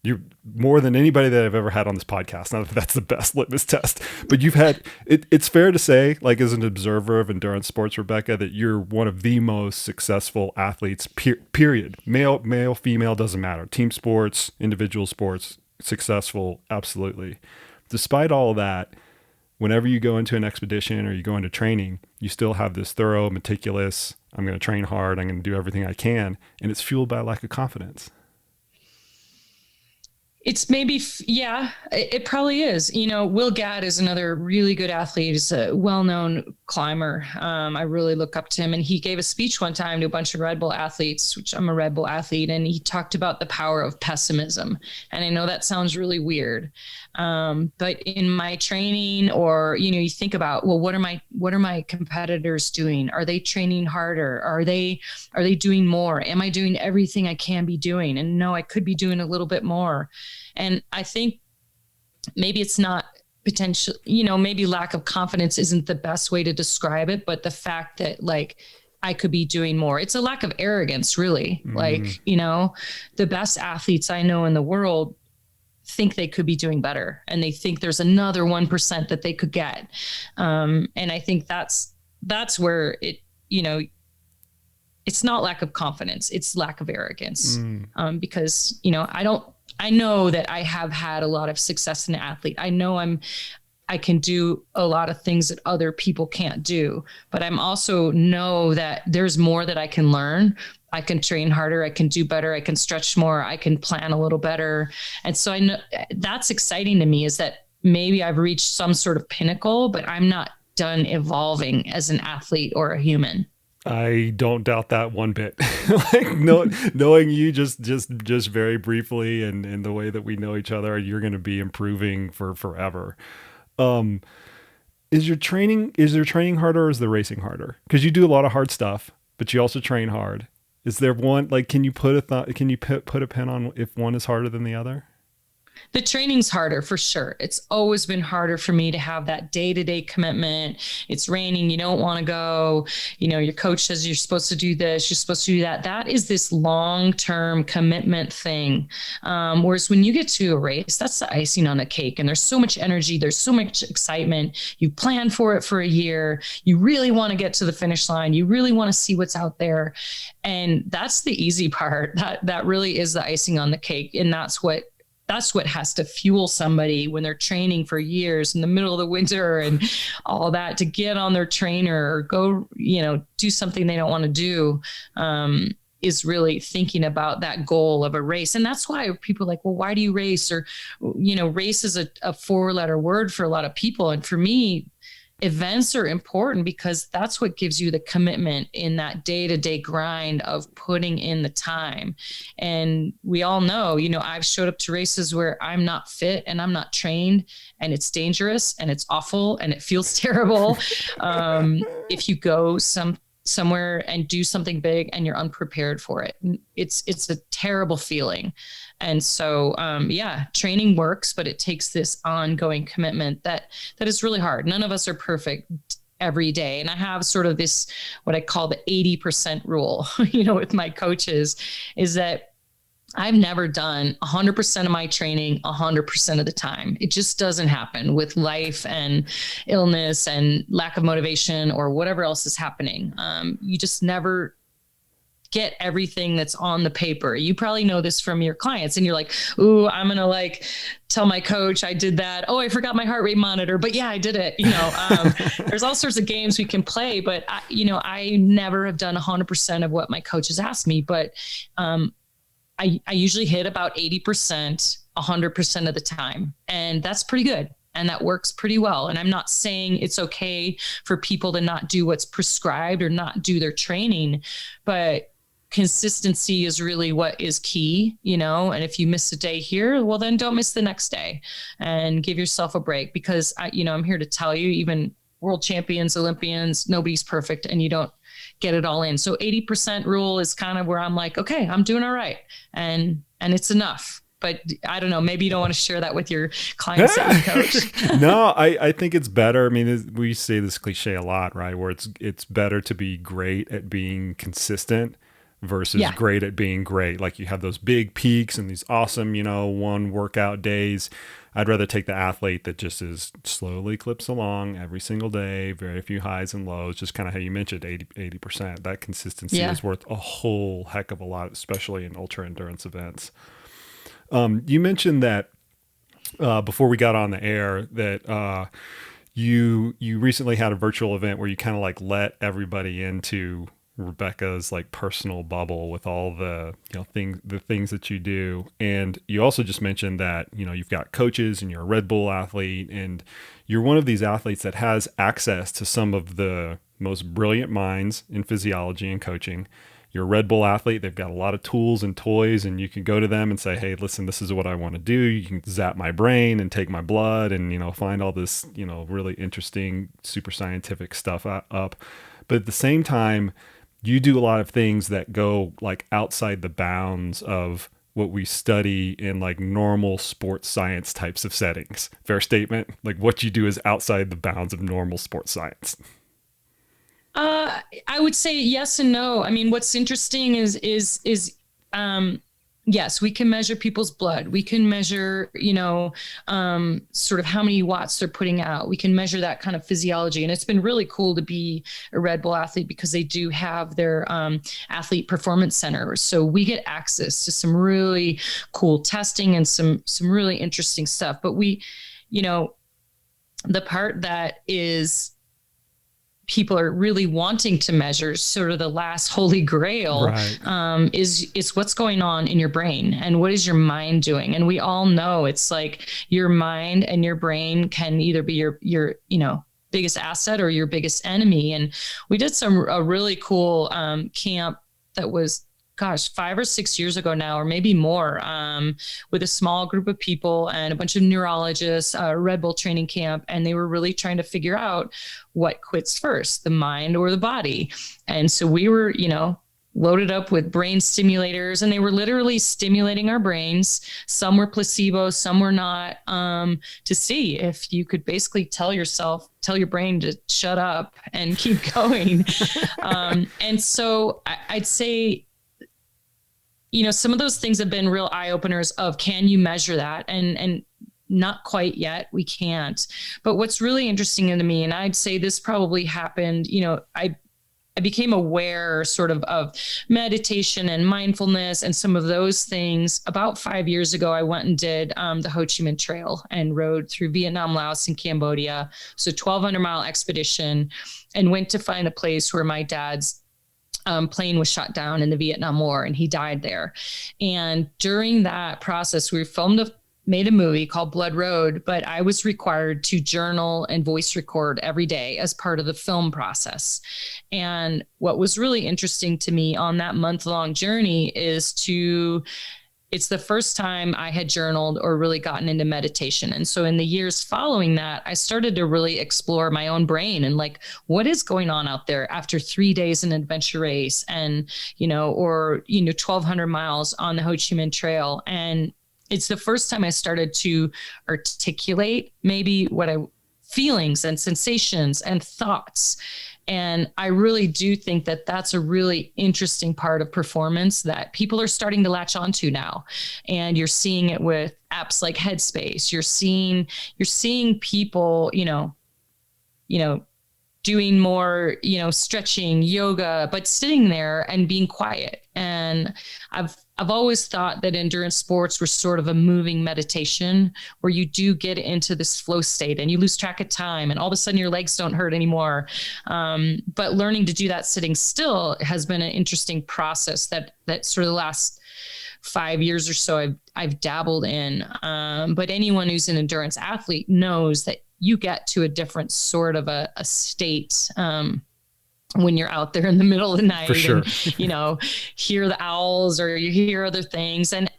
You're more than anybody that I've ever had on this podcast. Not that that's the best litmus test, but you've had, it's fair to say, like as an observer of endurance sports, Rebecca, that you're one of the most successful athletes, period. Male, female, doesn't matter. Team sports, individual sports, successful, absolutely. Despite all of that, whenever you go into an expedition or you go into training, you still have this thorough, meticulous, I'm going to train hard, I'm going to do everything I can. And it's fueled by a lack of confidence. It's maybe, it probably is. Will Gadd is another really good athlete. He's a well-known climber. I really look up to him. And he gave a speech one time to a bunch of Red Bull athletes, which I'm a Red Bull athlete. And he talked about the power of pessimism. And I know that sounds really weird. But in my training, or, you think about, well, what are my competitors doing? Are they training harder? Are they doing more? Am I doing everything I can be doing? And no, I could be doing a little bit more. And I think maybe it's not potential, maybe lack of confidence isn't the best way to describe it, but the fact that like I could be doing more, it's a lack of arrogance, really. Mm-hmm. Like, the best athletes I know in the world think they could be doing better, and they think there's another 1% that they could get. And I think that's where it, it's not lack of confidence, it's lack of arrogance. Because, I know that I have had a lot of success in an athlete. I know I can do a lot of things that other people can't do, but I'm also know that there's more that I can learn. I can train harder. I can do better. I can stretch more. I can plan a little better. And so I know that's exciting to me, is that maybe I've reached some sort of pinnacle, but I'm not done evolving as an athlete or a human. I don't doubt that one bit. Like knowing you just very briefly, and the way that we know each other, you're going to be improving for forever. Is your training harder, or is the racing harder? Because you do a lot of hard stuff, but you also train hard. Is there one, like, can you put a pin on if one is harder than the other? The training's harder for sure. It's always been harder for me to have that day-to-day commitment. It's raining, you don't want to go. Your coach says you're supposed to do this, you're supposed to do that. That is this long-term commitment thing. Whereas when you get to a race, that's the icing on the cake. And there's so much energy, there's so much excitement. You plan for it for a year. You really want to get to the finish line. You really want to see what's out there. And that's the easy part. That really is the icing on the cake. And that's what has to fuel somebody when they're training for years in the middle of the winter and all that, to get on their trainer or go, do something they don't want to do, is really thinking about that goal of a race. And that's why people are like, well, why do you race? Or, race is a 4-letter word for a lot of people. And for me, events are important because that's what gives you the commitment in that day-to-day grind of putting in the time. And we all know, I've showed up to races where I'm not fit and I'm not trained, and it's dangerous and it's awful and it feels terrible. If you go somewhere and do something big and you're unprepared for it, it's a terrible feeling. And so, training works, but it takes this ongoing commitment that is really hard. None of us are perfect every day. And I have sort of this, what I call the 80% rule, with my coaches, is that I've never done 100% of my training 100% of the time. It just doesn't happen with life and illness and lack of motivation or whatever else is happening. You just never get everything that's on the paper. You probably know this from your clients, and you're like, ooh, I'm going to tell my coach I did that. Oh, I forgot my heart rate monitor, but yeah, I did it. There's all sorts of games we can play, but I never have done 100% of what my coach has asked me, but, I usually hit about 80%, 100% of the time. And that's pretty good. And that works pretty well. And I'm not saying it's okay for people to not do what's prescribed or not do their training, but consistency is really what is key, and if you miss a day here, well, then don't miss the next day and give yourself a break, because I'm here to tell you, even world champions, Olympians, nobody's perfect, and you don't get it all in. So 80% rule is kind of where I'm like, okay, I'm doing all right. And it's enough. But I don't know, maybe you don't want to share that with your clients and coach. No, I think it's better. I mean, we say this cliche a lot, right? Where it's better to be great at being consistent versus great at being great. Like, you have those big peaks and these awesome, one workout days. I'd rather take the athlete that just slowly clips along every single day, very few highs and lows, just kind of how you mentioned, 80%. That consistency is worth a whole heck of a lot, especially in ultra endurance events. You mentioned that before we got on the air that you recently had a virtual event where you kind of let everybody into Rebecca's personal bubble with all the things that you do. And you also just mentioned that you've got coaches and you're a Red Bull athlete, and you're one of these athletes that has access to some of the most brilliant minds in physiology and coaching. You're a Red Bull athlete. They've got a lot of tools and toys, and you can go to them and say, hey, listen, this is what I want to do. You can zap my brain and take my blood and, find all this, really interesting, super scientific stuff up. But at the same time, you do a lot of things that go outside the bounds of what we study in normal sports science types of settings. Fair statement? What you do is outside the bounds of normal sports science. I would say yes and no. I mean, what's interesting is yes, we can measure people's blood. We can measure, sort of how many watts they're putting out. We can measure that kind of physiology. And it's been really cool to be a Red Bull athlete because they do have their athlete performance center. So we get access to some really cool testing and some really interesting stuff. But we, the part that is people are really wanting to measure, sort of the last holy grail, right, is what's going on in your brain and what is your mind doing. And we all know it's your mind and your brain can either be your biggest asset or your biggest enemy. And we did a really cool camp that was 5 or 6 years ago now, or maybe more, with a small group of people and a bunch of neurologists, Red Bull training camp. And they were really trying to figure out what quits first, the mind or the body. And so we were, loaded up with brain stimulators, and they were literally stimulating our brains. Some were placebo, some were not, to see if you could basically tell your brain to shut up and keep going. And so I'd say, some of those things have been real eye openers of, can you measure that? And not quite yet. We can't. But what's really interesting to me, and I'd say this probably happened, I became aware sort of meditation and mindfulness and some of those things about 5 years ago. I went and did the Ho Chi Minh Trail and rode through Vietnam, Laos, and Cambodia. So 1,200-mile expedition, and went to find a place where my dad's plane was shot down in the Vietnam War, and he died there. And during that process, we made a movie called Blood Road, but I was required to journal and voice record every day as part of the film process. And what was really interesting to me on that month-long journey is it's the first time I had journaled or really gotten into meditation. And so in the years following that, I started to really explore my own brain and like, what is going on out there after 3 days in an adventure race and, 1,200 miles on the Ho Chi Minh Trail. And it's the first time I started to articulate maybe feelings and sensations and thoughts. And I really do think that that's a really interesting part of performance that people are starting to latch onto now. And you're seeing it with apps like Headspace. You're seeing people, doing more, stretching, yoga, but sitting there and being quiet. And I've always thought that endurance sports were sort of a moving meditation where you do get into this flow state and you lose track of time and all of a sudden your legs don't hurt anymore. But learning to do that sitting still has been an interesting process that sort of the last 5 years or so I've dabbled in. But anyone who's an endurance athlete knows that you get to a different sort of a state when you're out there in the middle of the night. For sure. And, hear the owls or you hear other things. And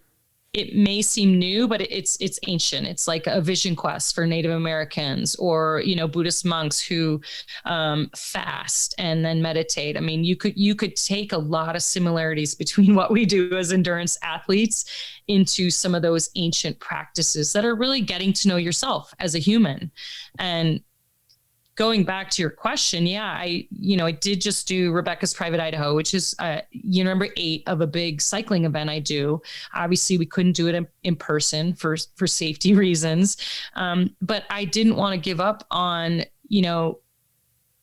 it may seem new, but it's ancient. It's like a vision quest for Native Americans or, Buddhist monks who fast and then meditate. I mean, you could take a lot of similarities between what we do as endurance athletes into some of those ancient practices that are really getting to know yourself as a human. And going back to your question, I did just do Rebecca's Private Idaho, which is number 8 of a big cycling event I do. Obviously, we couldn't do it in person for safety reasons, but I didn't want to give up on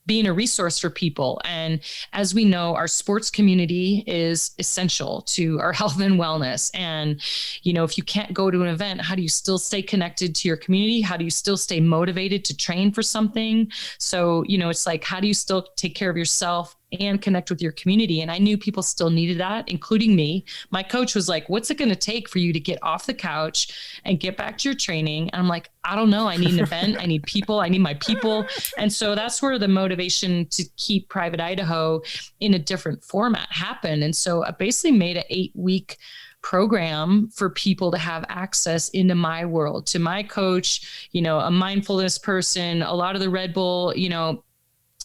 being a resource for people. And as we know, our sports community is essential to our health and wellness. And, if you can't go to an event, how do you still stay connected to your community? How do you still stay motivated to train for something? So, it's like, how do you still take care of yourself and connect with your community? And I knew people still needed that, including me. My coach was like, what's it going to take for you to get off the couch and get back to your training? And I'm like, I don't know. I need an event. I need people. I need my people. And so that's where the motivation to keep Private Idaho in a different format happened. And so I basically made an 8-week program for people to have access into my world, to my coach, a mindfulness person, a lot of the Red Bull,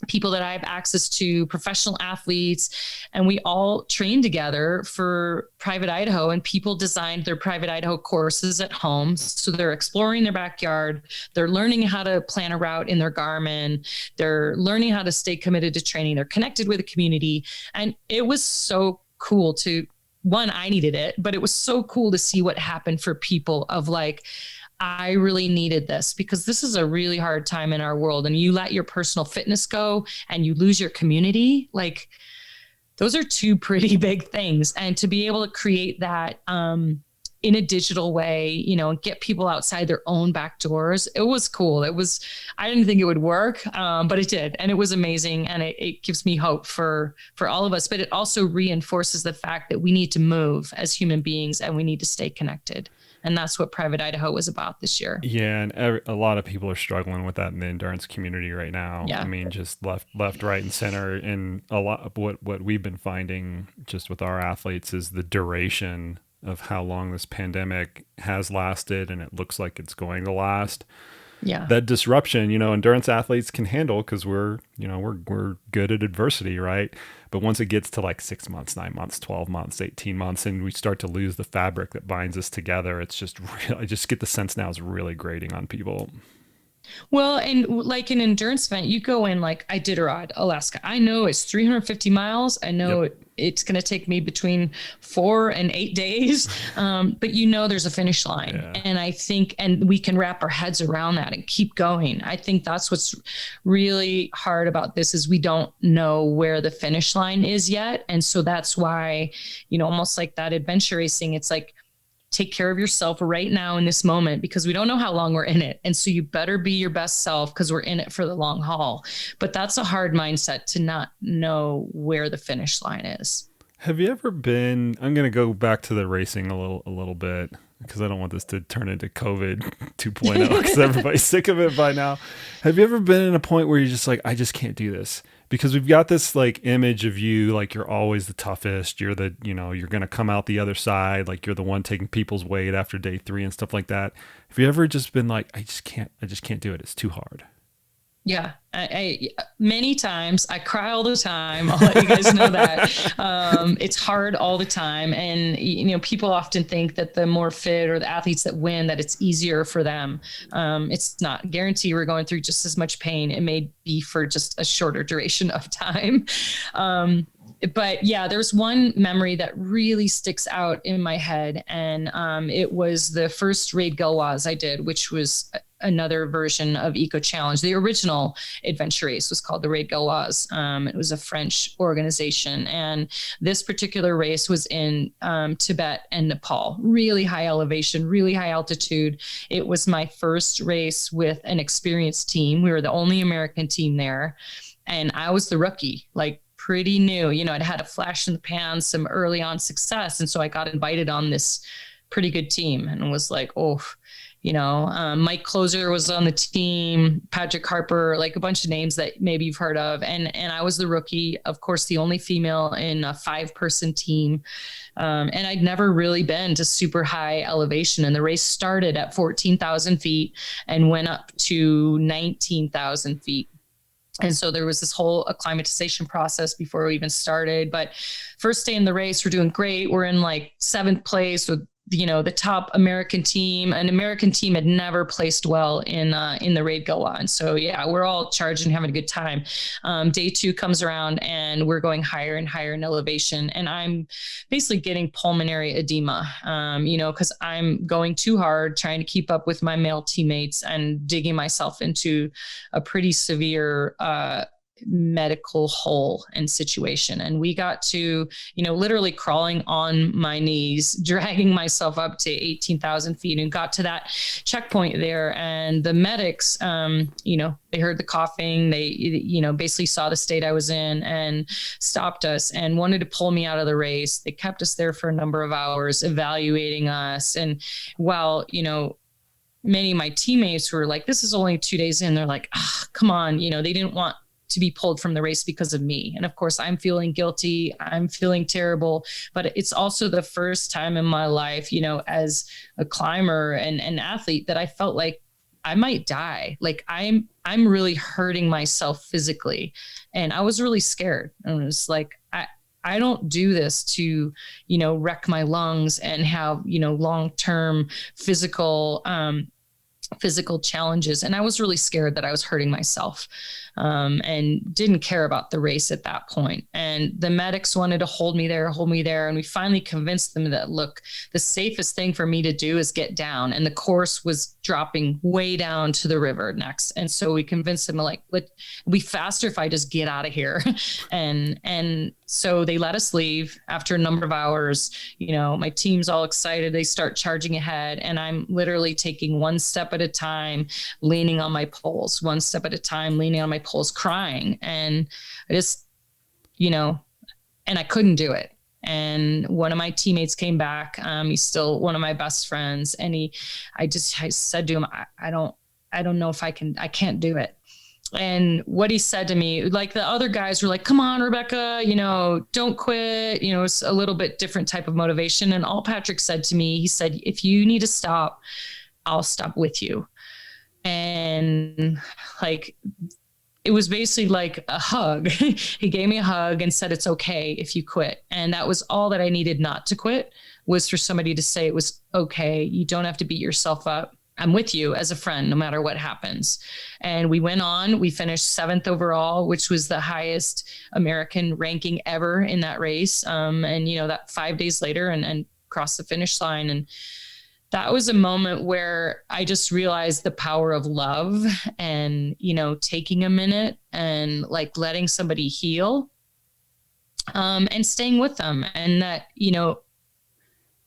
people that I have access to, professional athletes, and we all train together for Private Idaho, and people designed their Private Idaho courses at home. So they're exploring their backyard. They're learning how to plan a route in their Garmin. They're learning how to stay committed to training. They're connected with the community. And it was so cool I needed it, but it was so cool to see what happened for people of like, I really needed this because this is a really hard time in our world. And you let your personal fitness go and you lose your community. Like those are 2 pretty big things. And to be able to create that in a digital way, and get people outside their own back doors, it was cool. I didn't think it would work, but it did. And it was amazing. And it gives me hope for all of us, but it also reinforces the fact that we need to move as human beings and we need to stay connected. And that's what Private Idaho was about this year. Yeah, and a lot of people are struggling with that in the endurance community right now. Yeah. I mean, just left, right, and center. And a lot of what we've been finding just with our athletes is the duration of how long this pandemic has lasted, and it looks like it's going to last. Yeah. that disruption, endurance athletes can handle because we're good at adversity, right? But once it gets to like 6 months, 9 months, 12 months, 18 months, and we start to lose the fabric that binds us together, it's just I just get the sense now it's really grating on people. Well, and like an endurance event, you go in like Iditarod, Alaska. I know it's 350 miles. I know it's going to take me between 4 and 8 days. But there's a finish line. Yeah. And I think, and we can wrap our heads around that and keep going. I think that's what's really hard about this is we don't know where the finish line is yet. And so that's why, almost like that adventure racing, it's like, take care of yourself right now in this moment because we don't know how long we're in it. And so you better be your best self because we're in it for the long haul. But that's a hard mindset to not know where the finish line is. Have you ever been, I'm going to go back to the racing a little bit because I don't want this to turn into COVID 2.0 because everybody's sick of it by now. Have you ever been in a point where you're just like, I just can't do this? Because we've got this like image of you, like you're always the toughest. You're the, you're going to come out the other side. Like you're the one taking people's weight after day 3 and stuff like that. Have you ever just been like, I just can't do it. It's too hard. Yeah, I many times I cry all the time. I'll let you guys know that it's hard all the time. And, people often think that the more fit or the athletes that win, that it's easier for them. It's not. Guarantee we're going through just as much pain. It may be for just a shorter duration of time. But yeah, there's one memory that really sticks out in my head. And it was the first Raid Gauloise I did, which was another version of Eco Challenge. The original adventure race was called the Raid Gauloise. It was a French organization. And this particular race was in Tibet and Nepal, really high elevation, really high altitude. It was my first race with an experienced team. We were the only American team there. And I was the rookie, like pretty new. I'd had a flash in the pan, some early on success. And so I got invited on this pretty good team and was like, Mike Closer was on the team, Patrick Harper, like a bunch of names that maybe you've heard of. And I was the rookie, of course, the only female in a 5-person team. And I'd never really been to super high elevation. And the race started at 14,000 feet and went up to 19,000 feet. And so there was this whole acclimatization process before we even started. But first day in the race, we're doing great. We're in like 7th place with the top American team. An American team had never placed well in the Raid Gauloise. And so, yeah, we're all charged and having a good time. Day 2 comes around and we're going higher and higher in elevation. And I'm basically getting pulmonary edema, because I'm going too hard, trying to keep up with my male teammates and digging myself into a pretty severe medical hole and situation. And we got to, literally crawling on my knees, dragging myself up to 18,000 feet and got to that checkpoint there. And the medics, they heard the coughing. They, basically saw the state I was in and stopped us and wanted to pull me out of the race. They kept us there for a number of hours, evaluating us. And while, many of my teammates were like, this is only 2 days in, they're like, come on, they didn't want to be pulled from the race because of me. And of course, I'm feeling guilty. I'm feeling terrible, but it's also the first time in my life, as a climber and an athlete that I felt like I might die. Like I'm really hurting myself physically. And I was really scared. And it was like, I don't do this to, wreck my lungs and have, long-term physical challenges. And I was really scared that I was hurting myself. And didn't care about the race at that point. And the medics wanted to hold me there. And we finally convinced them that, look, the safest thing for me to do is get down. And the course was dropping way down to the river next. And so we convinced them, like, it'd be faster if I just get out of here. and so they let us leave after a number of hours. My team's all excited. They start charging ahead. And I'm literally taking one step at a time, leaning on my poles, one step at a time, leaning on my poles, crying. And I just, and I couldn't do it. And one of my teammates came back. He's still one of my best friends. And I said to him, I don't know if I can't do it. And what he said to me, like the other guys were like, come on, Rebecca, don't quit. It's a little bit different type of motivation. And all Patrick said to me, he said, if you need to stop, I'll stop with you. And like, it was basically like a hug. He gave me a hug and said, it's okay if you quit. And that was all that I needed not to quit, was for somebody to say it was okay. You don't have to beat yourself up. I'm with you as a friend, no matter what happens. And we went on, we finished 7th overall, which was the highest American ranking ever in that race. And, you know, that 5 days later and crossed the finish line. And that was a moment where I just realized the power of love and, you know, taking a minute and like letting somebody heal, and staying with them. And that, you know,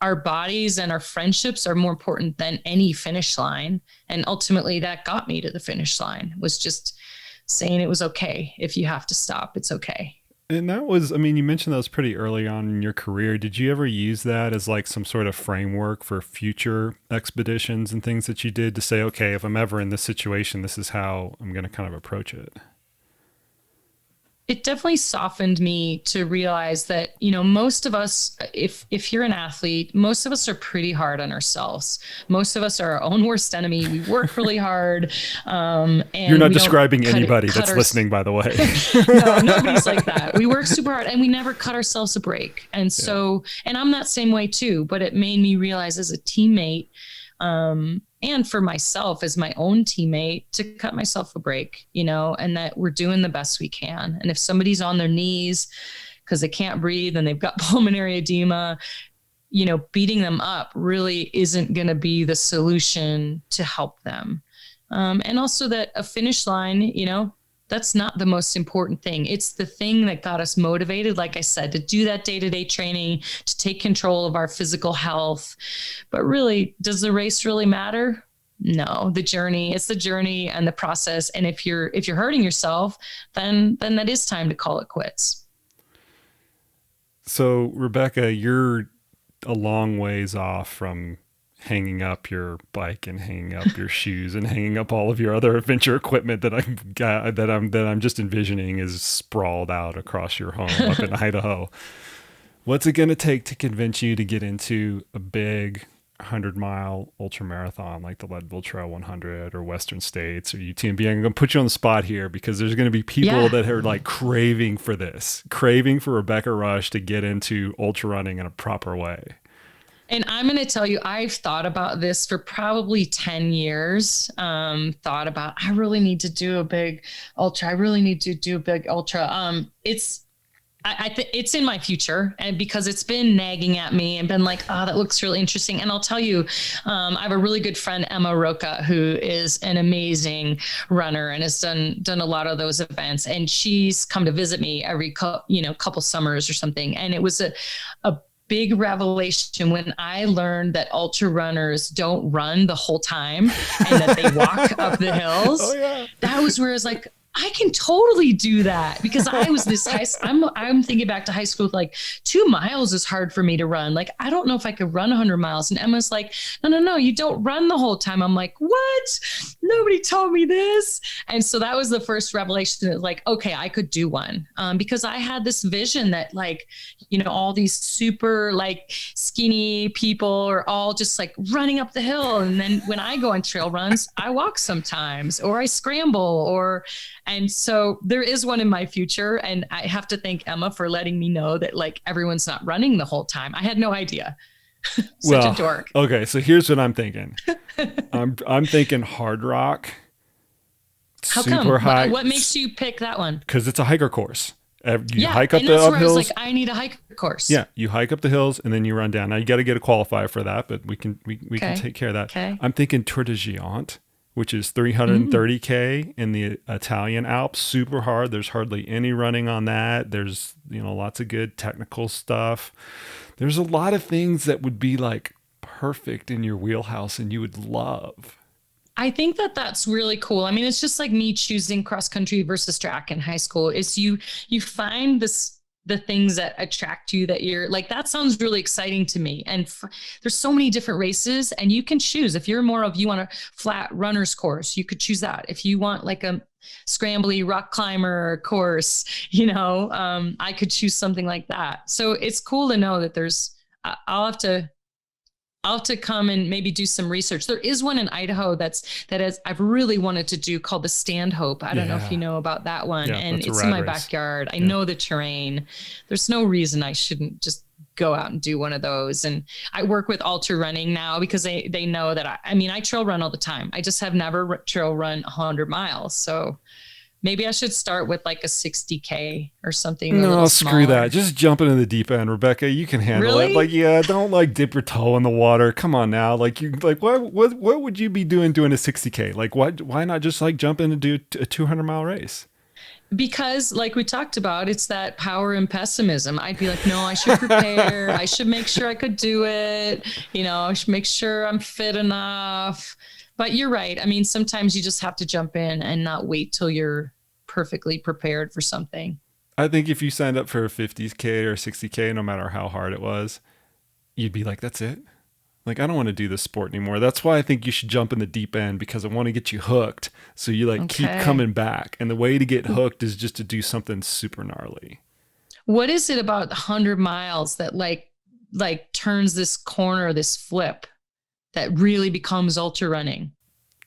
our bodies and our friendships are more important than any finish line. And ultimately that got me to the finish line, was just saying it was okay. If you have to stop, it's okay. And that was, I mean, you mentioned that was pretty early on in your career. Did you ever use that as like some sort of framework for future expeditions and things that you did to say, okay, if I'm ever in this situation, this is how I'm going to kind of approach it? It definitely softened me to realize that, you know, most of us, if you're an athlete, most of us are pretty hard on ourselves. Most of us are our own worst enemy. We work really hard. And you're not describing anybody that's listening, by the way. No, nobody's like that. We work super hard and we never cut ourselves a break. And so, and I'm that same way too, but it made me realize as a teammate, and for myself as my own teammate, to cut myself a break, you know, and that we're doing the best we can. And if somebody's on their knees because they can't breathe and they've got pulmonary edema, you know, beating them up really isn't going to be the solution to help them. And also that a finish line, you know, that's not the most important thing. It's the thing that got us motivated, like I said, to do that day-to-day training, to take control of our physical health. But really, does the race really matter? No, the journey. It's the journey and the process. And if you're hurting yourself, then that is time to call it quits. So, Rebecca, you're a long ways off from hanging up your bike and hanging up your shoes and hanging up all of your other adventure equipment that I'm just envisioning is sprawled out across your home up in Idaho. What's it going to take to convince you to get into a big 100-mile ultra marathon like the Leadville Trail 100 or Western States or UTMB? I'm going to put you on the spot here because there's going to be people that are like craving for Rebecca Rusch to get into ultra running in a proper way. And I'm going to tell you, I've thought about this for probably 10 years. Thought about, I really need to do a big ultra. I think it's in my future, and because it's been nagging at me and been like, oh, that looks really interesting. And I'll tell you, I have a really good friend, Emma Roca, who is an amazing runner and has done a lot of those events. And she's come to visit me every couple summers or something. And it was a big revelation when I learned that ultra runners don't run the whole time and that they walk up the hills. Oh, yeah. That was where I was like, I can totally do that, because I was I'm thinking back to high school, like 2 miles is hard for me to run. Like, I don't know if I could run 100 miles. And Emma's like, no, you don't run the whole time. I'm like, what? Nobody told me this. And so that was the first revelation that, like, okay, I could do one. Because I had this vision that, like, you know, all these super like skinny people are all just like running up the hill. And then when I go on trail runs, I walk sometimes, or I scramble, and so there is one in my future. And I have to thank Emma for letting me know that, like, everyone's not running the whole time. I had no idea. Such a dork. Okay. So here's what I'm thinking. I'm thinking hard rock. How come? High. What makes you pick that one? Because it's a hiker course. You hike up the uphills. I was like, I need a hiker course. Yeah, you hike up the hills and then you run down. Now you got to get a qualifier for that, but we can take care of that. Okay. I'm thinking Tour de Géant, which is 330K in the Italian Alps. Super hard. There's hardly any running on that. There's, you know, lots of good technical stuff. There's a lot of things that would be like perfect in your wheelhouse and you would love. I think that's really cool. I mean, it's just like me choosing cross country versus track in high school. Is you find the things that attract you, that you're like, that sounds really exciting to me. And there's so many different races, and you can choose. If you're more of, you want a flat runner's course, you could choose that. If you want like a scrambly rock climber course, you know, I could choose something like that. So it's cool to know that I'll have to I'll have to come and maybe do some research. There is one in Idaho I've really wanted to do, called the Stanhope. I don't know if you know about that one. Yeah, and it's in my backyard. I know the terrain. There's no reason I shouldn't just go out and do one of those. And I work with ultra running now because they know that I trail run all the time. I just have never trail run 100 miles. So maybe I should start with like a 60K or something. No, screw that. Just jump into the deep end, Rebecca. You can handle it. Like, yeah, don't like dip your toe in the water. Come on now. Like, what would you be doing a 60K? Like, why not just like jump in and do a 200-mile race? Because like we talked about, it's that power and pessimism. I'd be like, no, I should prepare. I should make sure I could do it. I should make sure I'm fit enough. But you're right. I mean, sometimes you just have to jump in and not wait till you're perfectly prepared for something. I think if you signed up for a 50K or 60K, no matter how hard it was, you'd be like, that's it. Like, I don't want to do this sport anymore. That's why I think you should jump in the deep end, because I want to get you hooked. So you keep coming back. And the way to get hooked is just to do something super gnarly. What is it about 100 miles that like turns this corner, this flip, that really becomes ultra running?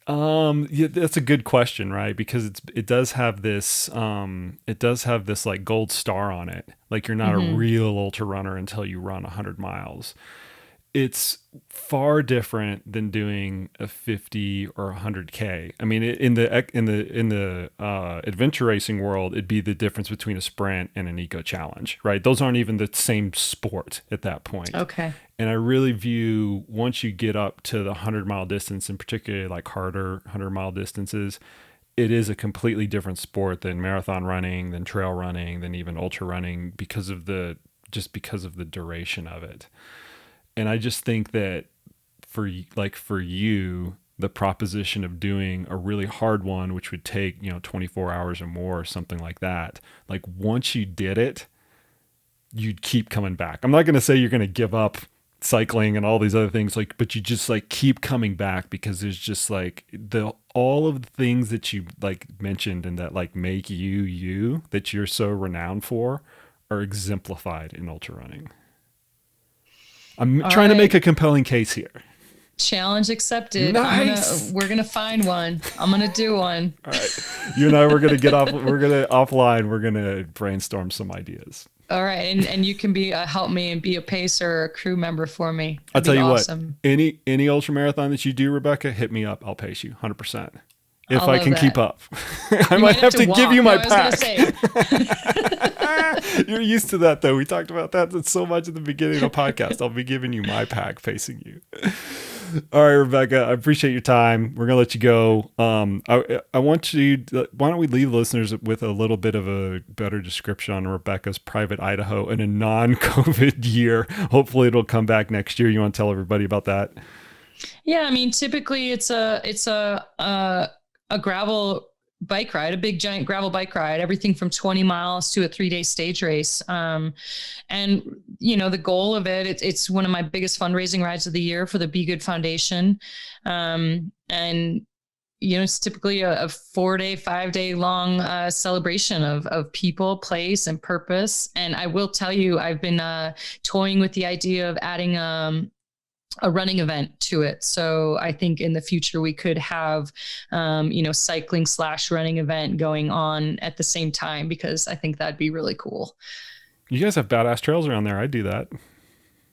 Yeah, that's a good question, right? Because it does have this like gold star on it. Like, you're not a real ultra runner until you run 100 miles. It's far different than doing a 50 or 100K. I mean, in the adventure racing world, it'd be the difference between a sprint and an eco challenge, right? Those aren't even the same sport at that point. Okay. And I really view, once you get up to the 100-mile distance, and particularly like harder 100-mile distances, it is a completely different sport than marathon running, than trail running, than even ultra running, because of the duration of it. And I just think that for you, the proposition of doing a really hard one, which would take, 24 hours or more or something like that, like, once you did it, you'd keep coming back. I'm not going to say you're going to give up cycling and all these other things, but you just keep coming back, because there's just all of the things that you mentioned and that make you that you're so renowned for are exemplified in ultra running. I'm trying to make a compelling case here. Challenge accepted. Nice. We're gonna find one. I'm gonna do one. All right. You and I, we're gonna offline. We're gonna brainstorm some ideas. All right, and you can help me and be a pacer or a crew member for me. I'll tell you awesome. What. Any ultra marathon that you do, Rebecca, hit me up. I'll pace you 100%. If I can keep up. I might have to give you my pack. You're used to that, though. We talked about that so much at the beginning of the podcast. I'll be giving you my pack, pacing you. All right, Rebecca, I appreciate your time. We're going to let you go. I want you, why don't we leave listeners with a little bit of a better description on Rebecca's private Idaho in a non-COVID year. Hopefully it'll come back next year. You want to tell everybody about that? Yeah, I mean, typically it's a gravel bike ride, a big giant gravel bike ride, everything from 20 miles to a 3-day stage race. And the goal of it's one of my biggest fundraising rides of the year for the Be Good Foundation. And it's typically a 4-day, 5-day long celebration of people, place, and purpose. And I will tell you, I've been toying with the idea of adding a running event to it. So I think in the future we could have, cycling/running event going on at the same time, because I think that'd be really cool. You guys have badass trails around there. I'd do that.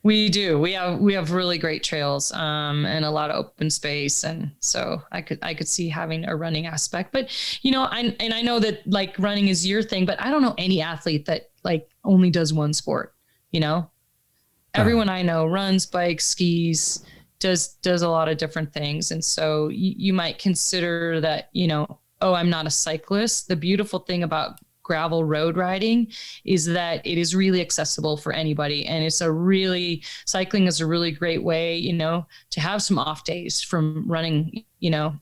We do. We have really great trails, and a lot of open space. And so I could see having a running aspect, but I know that running is your thing, but I don't know any athlete that only does one sport, Everyone I know runs, bikes, skis, does a lot of different things. And so you might consider that, I'm not a cyclist. The beautiful thing about gravel road riding is that it is really accessible for anybody. And cycling is a really great way, to have some off days from running,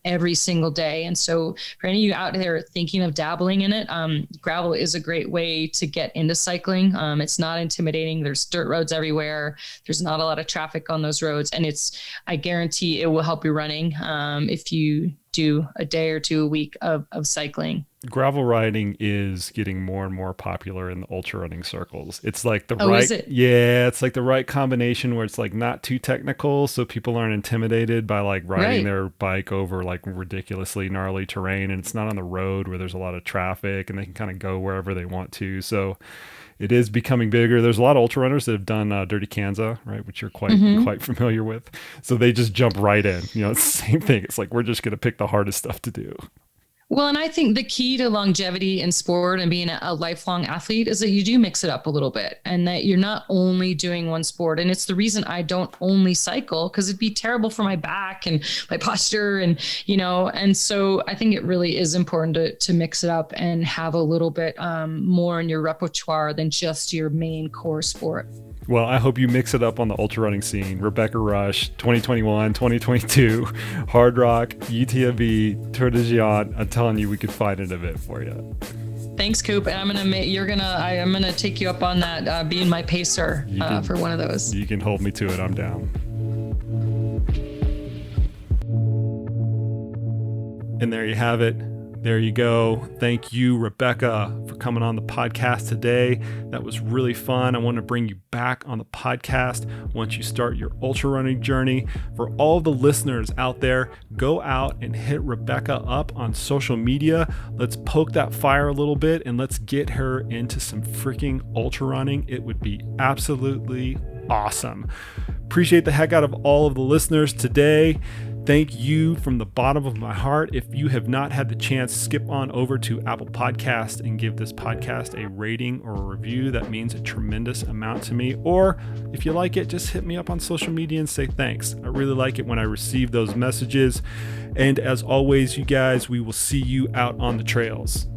every single day. And so for any of you out there thinking of dabbling in it, gravel is a great way to get into cycling. It's not intimidating. There's dirt roads everywhere. There's not a lot of traffic on those roads. And I guarantee it will help you running if you do a day or two a week of cycling. Gravel riding is getting more and more popular in the ultra running circles. It's like the Is it? yeah, it's like the right combination where it's like not too technical, so people aren't intimidated by like riding their bike over like ridiculously gnarly terrain, and it's not on the road where there's a lot of traffic, and they can kind of go wherever they want to. So it is becoming bigger. There's a lot of ultra runners that have done Dirty Kanza, right, which you're quite familiar with. So they just jump right in. You know, it's the same thing. It's like we're just going to pick the hardest stuff to do. Well, and I think the key to longevity in sport and being a lifelong athlete is that you do mix it up a little bit and that you're not only doing one sport. And it's the reason I don't only cycle, because it'd be terrible for my back and my posture and, you know, and so I think it really is important to mix it up and have a little bit more in your repertoire than just your main core sport. Well, I hope you mix it up on the ultra running scene. Rebecca Rusch, 2021, 2022, Hard Rock, UTMB, Tour de Géant. I'm telling you, we could find an event for you. Thanks, Koop. And I'm gonna take you up on that, being my pacer for one of those. You can hold me to it. I'm down. And there you have it. There you go. Thank you, Rebecca, for coming on the podcast today. That was really fun. I want to bring you back on the podcast once you start your ultra running journey. For all the listeners out there, go out and hit Rebecca up on social media. Let's poke that fire a little bit and let's get her into some freaking ultra running. It would be absolutely awesome. Appreciate the heck out of all of the listeners today. Thank you from the bottom of my heart. If you have not had the chance, skip on over to Apple Podcast and give this podcast a rating or a review. That means a tremendous amount to me. Or if you like it, just hit me up on social media and say thanks. I really like it when I receive those messages. And as always, you guys, we will see you out on the trails.